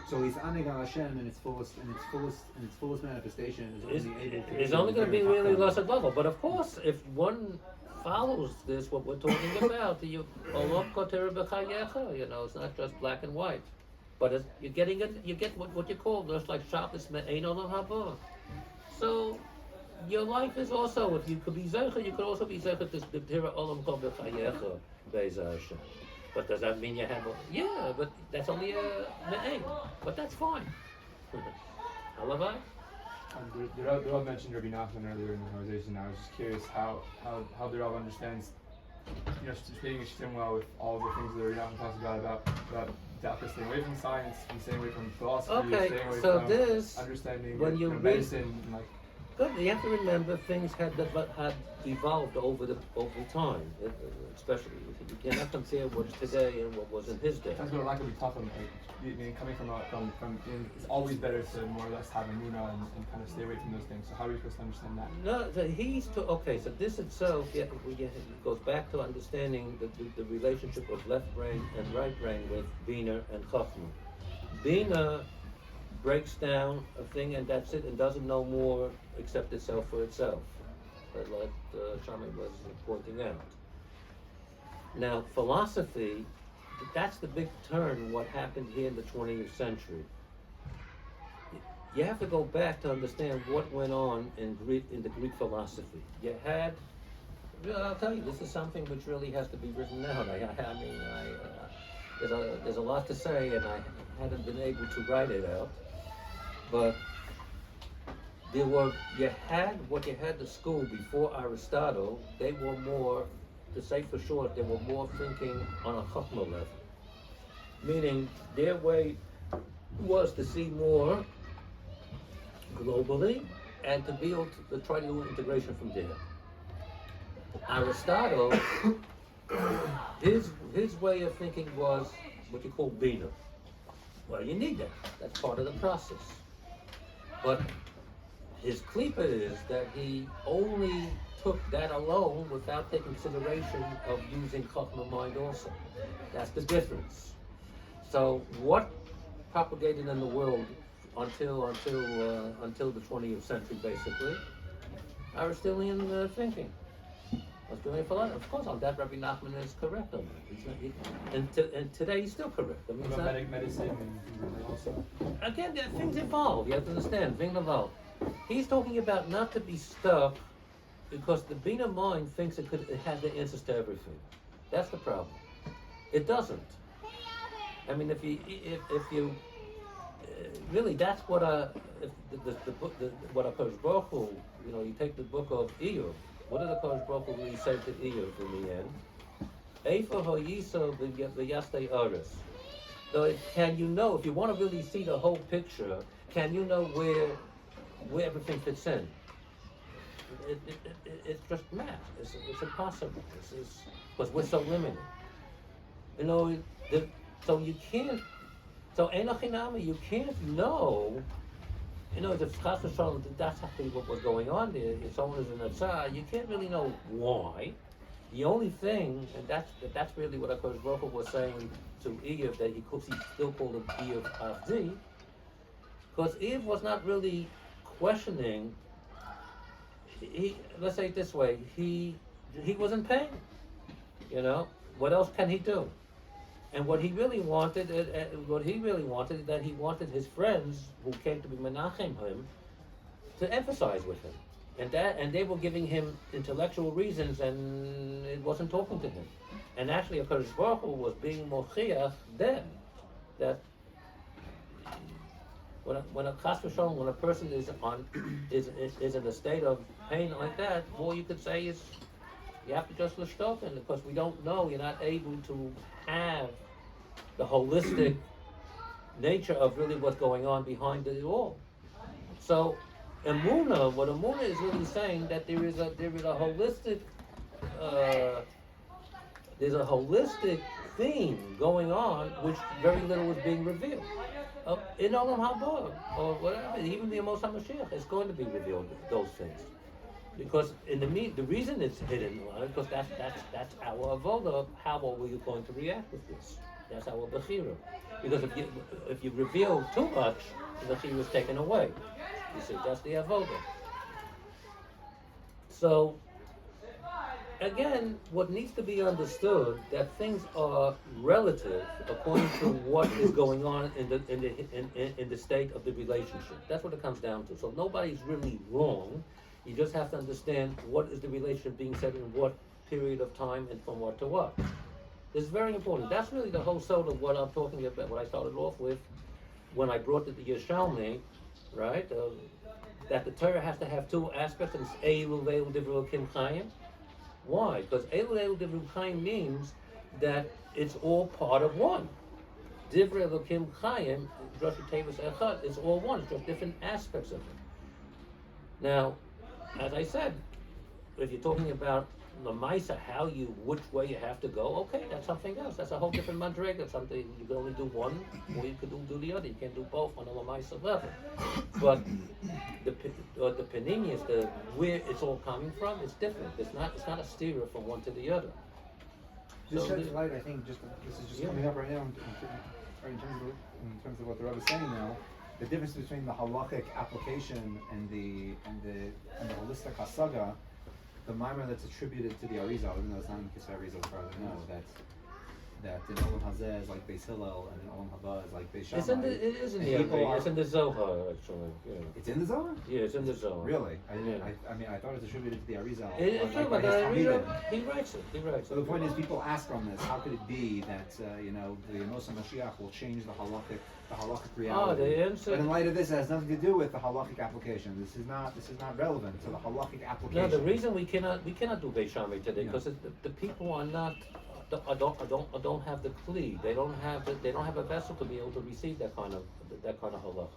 So he's Aneg al Hashem in its fullest manifestation is only able to. It's only going to be really less at level. But of course, if one follows this, what we're talking about, it's not just black and white, but you're getting it. You get what you call just like Shabbos Me'ein Olam Haba. So your life is also, if you could be zeicher, you could also be zeicher to the Tira Olam Kol B'Chayecha Be'ez Hashem. But does that mean you have yeah, but that's only a Me'ein. But that's fine. Halavai? The Rav mentioned Rabbi Nachman earlier in the conversation. I was just curious how the Rav understands, stating a shtim well with all the things that Rabbi Nachman talks about Dafka staying away from science, and staying away from philosophy, Okay, staying away so from this, understanding when you read, medicine, and like. Good. You have to remember things had evolved over time, especially you cannot compare what's today and what was in his day. That's what I'm not going to be tough on. Coming from it's always better to more or less have a muna and kind of stay away from those things. So how are we supposed to understand that? No, okay. So this itself, it goes back to understanding the relationship of left brain and right brain with Bina and Chachma. Bina breaks down a thing and that's it, and doesn't know more except itself for itself, like Charmaine was pointing out. Now, philosophy, that's the big turn, what happened here in the 20th century. You have to go back to understand what went on in the Greek philosophy. You had, I'll tell you, this is something which really has to be written down. there's a lot to say, and I hadn't been able to write it out. But you had what you had the school before Aristotle. They were more, to say for sure, they were more thinking on a chachma level, meaning their way was to see more globally and to be able to try to do integration from there. Aristotle, his way of thinking was what you call bina. Well, you need that. That's part of the process. But his klipa is that he only took that alone without taking consideration of using chachma mind also. That's the difference. So what propagated in the world until the 20th century, basically, Aristotelian thinking. Was doing it for a lot. Of course, on that Rabbi Nachman is correct on that. And today he's still correct. I mean, What about medicine and things like that also? again, things evolve. You have to understand, things evolve. He's talking about not to be stuck because the Bina mind thinks it has the answers to everything. That's the problem. It doesn't. I mean, if you really, that's what what a Kodesh Baruch Hu, you take the book of Iyov. What did the Kodesh Baruch Hu really say to Iyov in the end? Eifa hoyiso v'yastei aris. So can you know, if you want to really see the whole picture, can you know where everything fits in? It's just math. It's impossible. Because we're so limited. So you can't. So enochinami, you can't know. If Chas v'Shalom, that's actually what was going on there. If someone is in a tzar, you can't really know why. The only thing, and that's really what HaKadosh Baruch Hu was saying to Iyov, that he still called him Iyov Avdi, because Iyov was not really questioning. Let's say it this way: he was in pain. What else can he do? And what he really wanted, that he wanted his friends who came to be menachem him to emphasize with him, and they were giving him intellectual reasons, and it wasn't talking to him. And actually, HaKadosh Baruch Hu was being mochiach then that when a chas v'shalom, when a person is in a state of pain like that, all you could say is you have to just l'shtofen, because we don't know. You're not able to have the holistic nature of really what's going on behind it all. So, Emunah, what Emunah is really saying, that there is a holistic theme going on, which very little is being revealed. In Olam Haba, or whatever, even the Amos HaMashiach is going to be revealed, those things. Because the reason it's hidden, because that's our avoda. How are we going to react with this? That's our bechira. Because if you reveal too much, the bechira is taken away. You see, that's the avoda. So again, what needs to be understood, that things are relative according to what is going on in the state of the relationship. That's what it comes down to. So nobody's really wrong. You just have to understand what is the relationship being said in what period of time and from what to what. This is very important. That's really the whole soul of what I'm talking about, what I started off with when I brought it to Yerushalmi, right? That the Torah has to have two aspects, and it's Eilu Veilu Divrei Elokim Chaim. Why? Because Eilu Veilu Divrei Chaim means that it's all part of one. Divrei Elokim Chaim, Rosh Tevis Echad, it's all one. It's just different aspects of it. Now, as I said, if you're talking about Lamaisa, which way you have to go, okay, that's something else. That's a whole different madrega. That's something you can only do one, or you could do the other. You can't do both on a Lamaisa level. But the paninius, where it's all coming from, it's different. It's not a steerer from one to the other. This sheds light, I think, this is just coming up right now in terms of what the Rebbe is saying now. The difference between the halachic application and the holistic hasaga, the mimer that's attributed to the Arizal, even though it's not in Kisvei Arizal, as far as I know, that in Olam Hazeh is like Beis Hillel and in Olam Haba is like Beis Shammai. It is in And the people It's are- in the Zohar, actually. Yeah, It's in the Zohar? yeah, it's in the Zohar. Really? I Yeah. mean, I thought it was attributed to the Arizal. It's like true, by but his Talmidim. he writes it. He writes So it. the point is, people ask from this, how could it be that the Yemos Mashiach will change the halachic reality? The answer. But in light of this, it has nothing to do with the halachic application. This is not relevant to the halachic application. No, the reason we cannot do Beis Shammai today Yeah. because the people are not. Don't have the kli. They don't have a vessel to be able to receive that kind of halacha.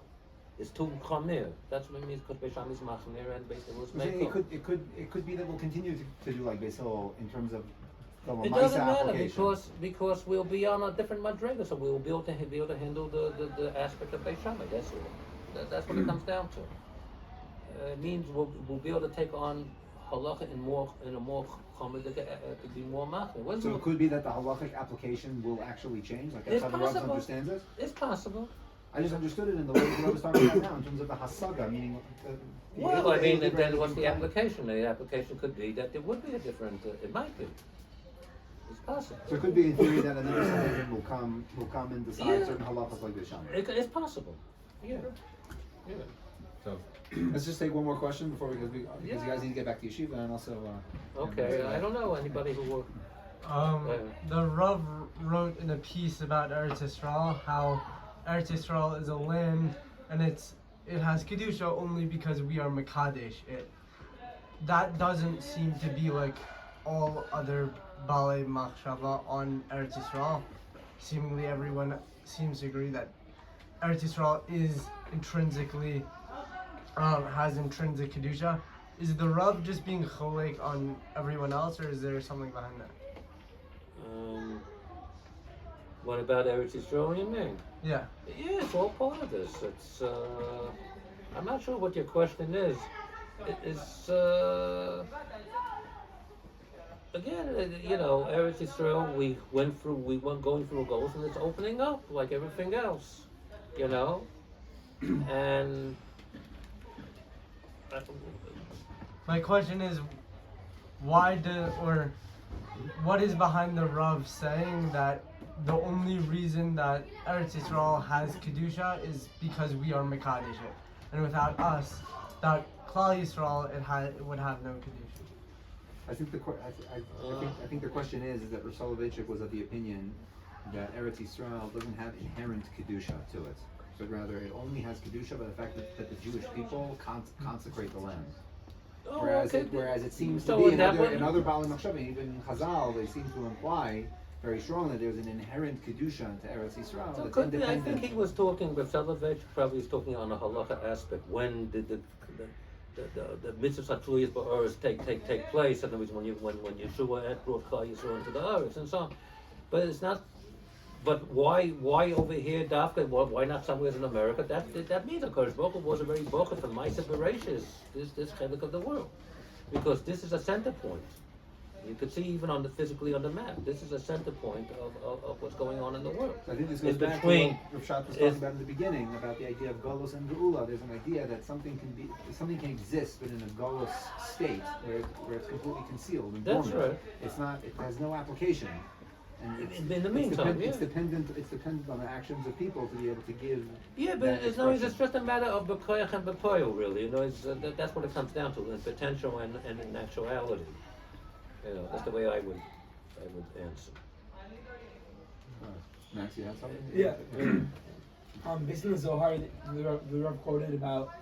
It's too chamir. That's what it means because Beis Shammai is machmir and Beis Hillel is I'm saying mekel. it could be that we'll continue to do like Beis Hillel in terms of the It Lamaisa doesn't matter application. because we'll be on a different madrega, so we'll be able to handle the aspect of Beis Shammai. That's all. That's what it comes down to. It means we'll be able to take on halacha in a more common to be more machmir. So it could be that the halachic application will actually change, like that's It's how the Rav possible. understands it. It's possible. I just understood it in the way that I was talking about now, in terms of the hasaga, meaning. The Well, I mean, different- then what's the application? The application could be that there would be a different. It might be. It's possible. So it could be in theory that another Sanhedrin will come and decide Yeah. certain halachas like this. It's possible. Yeah. Yeah. So let's just take one more question before because you guys need to get back to yeshiva and also. Okay. I don't know anybody who will. The Rav wrote in a piece about Eretz Yisrael how Eretz Yisrael is a land and it has kedusha only because we are mekadesh it. That doesn't seem to be like all other balei machshava on Eretz Yisrael. Seemingly everyone seems to agree that Eretz Yisrael is intrinsically has intrinsic kedusha. Is the Rav just being cholek on everyone else, or is there something behind that? What about Eretz Yisrael? You mean? Yeah. Yeah, it's all part of this. It's. I'm not sure what your question is. It's. Again, Eretz Yisrael. We went going through goals, and it's opening up like everything else. And. My question is, what is behind the Rav saying that the only reason that Eretz Yisrael has kedusha is because we are mekadesh it, and without us, that Klal Yisrael it would have no kedusha. I think I think the question is that Rav Soloveitchik was of the opinion that Eretz Yisrael doesn't have inherent kedusha to it, but rather it only has kedusha by the fact that the Jewish people consecrate the land. Whereas it seems to be in other Baalei Machshavim, even in Chazal, they seem to imply very strongly that there's an inherent kedusha to Eretz Yisrael So that's could be, I independent. think he was talking, Rav Soloveitchik probably is talking on a halacha aspect. When did the mitzvahs hatluyas ba'oretz take place? In other words, when Yeshua had brought Klal Yisrael into the Oretz and so on. But it's not. But why over here, Dafka? Why not somewhere in America? That means that Kodesh Baruch Hu was a very bocha for Ma'aseh Bereishis, this chelik of the world, because this is a center point. You could see even physically on the map. This is a center point of what's going on in the world. I think this goes It's back between- to what Rav Shat was talking about in the beginning about the idea of Golos and Geula. There's an idea that something can exist within a Golos state where it's completely concealed and That's dormant. right. It has no application. And In the meantime, it's dependent on the actions of people to be able to give. Yeah, but that it's just a matter of bekoyach and bekoyo, really. That's what it comes down to, in potential and in actuality. That's the way I would answer. Max, you have something? Yeah. Based on the Zohar, the Rav quoted about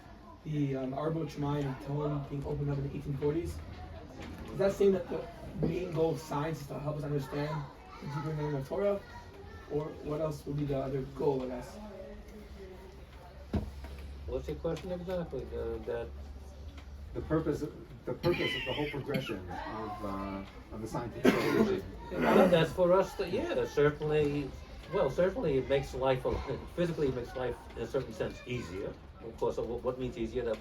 the Arbot Shemaim and Tehillim being opened up in the 1840s. Is that saying that the main goal of science is to help us understand the deeper meaning of Torah? Or what else would be the other goal, I guess? What's your question exactly? The purpose of the whole progression of the scientific revolution. That's for us. Certainly. Well, certainly it makes life physically. It makes life in a certain sense easier. Of course, what means easier? That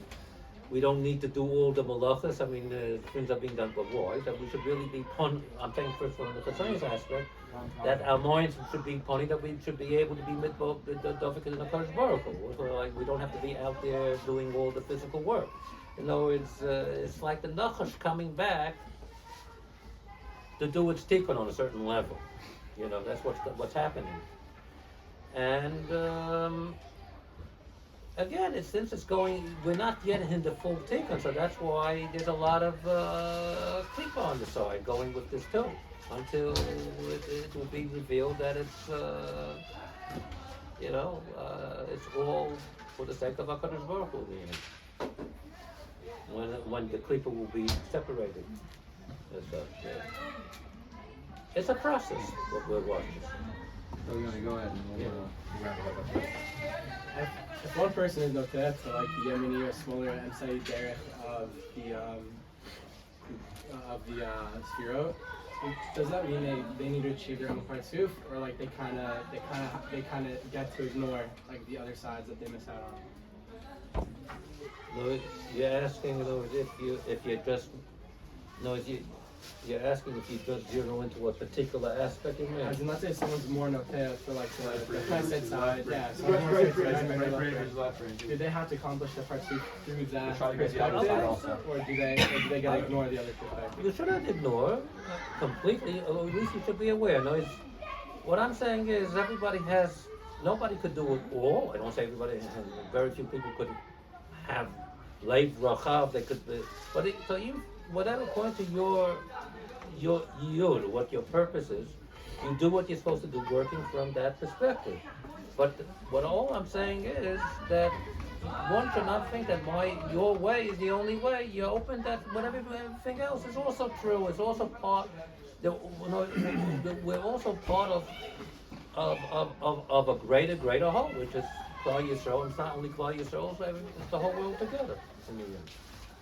we don't need to do all the malachas. I mean, things are being done for boys. That we should really be I'm saying first from the Chassanis aspect that our minds should be pony. That we should be able to be the dovik in the Kodesh Baruch Hu. Like we don't have to be out there doing all the physical work. It's like the Nachash coming back to do its tikkun on a certain level. You know, that's what's happening. And again, since it's going, we're not yet in the full tikkun, so that's why there's a lot of klipa on the side going with this too, until it will be revealed that it's, it's all for the sake of HaKadosh Baruch Hu, when the klipa will be separated. It's a process, what we're watching. So you're gonna go ahead and we'll wrap it up. If one person is noteh to like the Yemeni or smaller emsai derech of the Sfirot, does that mean they need to achieve their own partsuf, or like they kind of get to ignore like the other sides that they miss out on? No, you're asking, you're asking if you just zero into a particular aspect of As it. in, let's say someone's more noteh for like the chesed side, yeah. So Right more brain for versus the left brain. do they have to accomplish the partsuf through that Try to get the other perspective, side also. or do they get to ignore the other perspective? You shouldn't ignore completely, or at least you should be aware. No, what I'm saying is nobody could do it all. I don't say everybody, very few people could have leiv rachav, they could be, so you, whatever point to your yud, what your purpose is, you do what you're supposed to do working from that perspective. But what all I'm saying is that one should not think that your way is the only way. You're open that whatever everything else is also true. It's also part. We're also part of a greater whole, which is Klal Yisrael. And it's not only Klal Yisrael; it's the whole world together. In the end.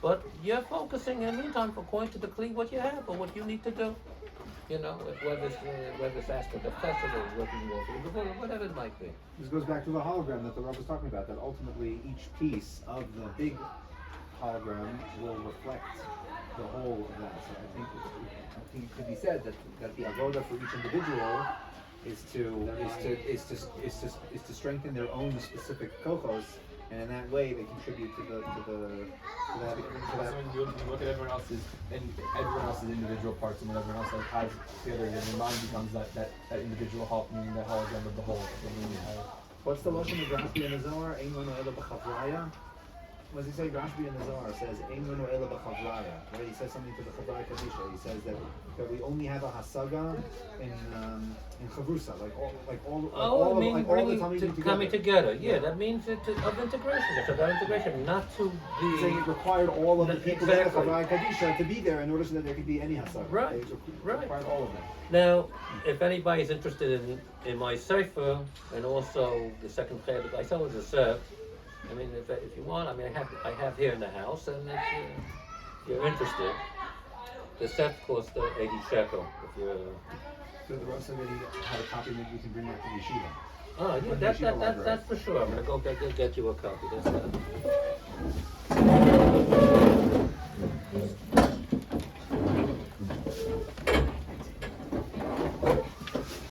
But you're focusing in the meantime according to the Kli what you have or what you need to do. You know, whether it's aspect of festival, working more, whatever it might be. This goes back to the hologram that the Rav was talking about, that ultimately each piece of the big hologram will reflect the whole of that. So I think it could be said that the avoda for each individual is to strengthen their own specific kochos, and in that way they contribute to that. So when you look at everyone else's individual parts and what everyone else has together, then your mind becomes that individual halt, meaning that hologram of the whole. What's the lashon of Rashbi in the Zohar? Ein lanu ela b'chavraya. What does he say? Rashbi in the Zohar says Ein lanu ela b'chavraya. Right? He says something to the Chavraya Kadisha. He says that we only have a hasaga in chavrusa, like all the Talmidim Coming together. Yeah, that means of integration. It's about integration, not to be. Saying it required all of the people in the Exactly. Chavraya Kadisha to be there in order so that there could be any hasaga. Right, It right. required all of them. Now, if anybody's interested in my sefer and also the second chedek, I sell as a set. I mean, if you want, I mean, I have here in the house, and if you're interested, the set costs 80 shekel. If you're. So the Rav said that he had a copy, maybe we can bring that to Yeshiva. Oh, From the yeah, Yeshiva library. that's for sure. I'm gonna go get you a copy. That's that.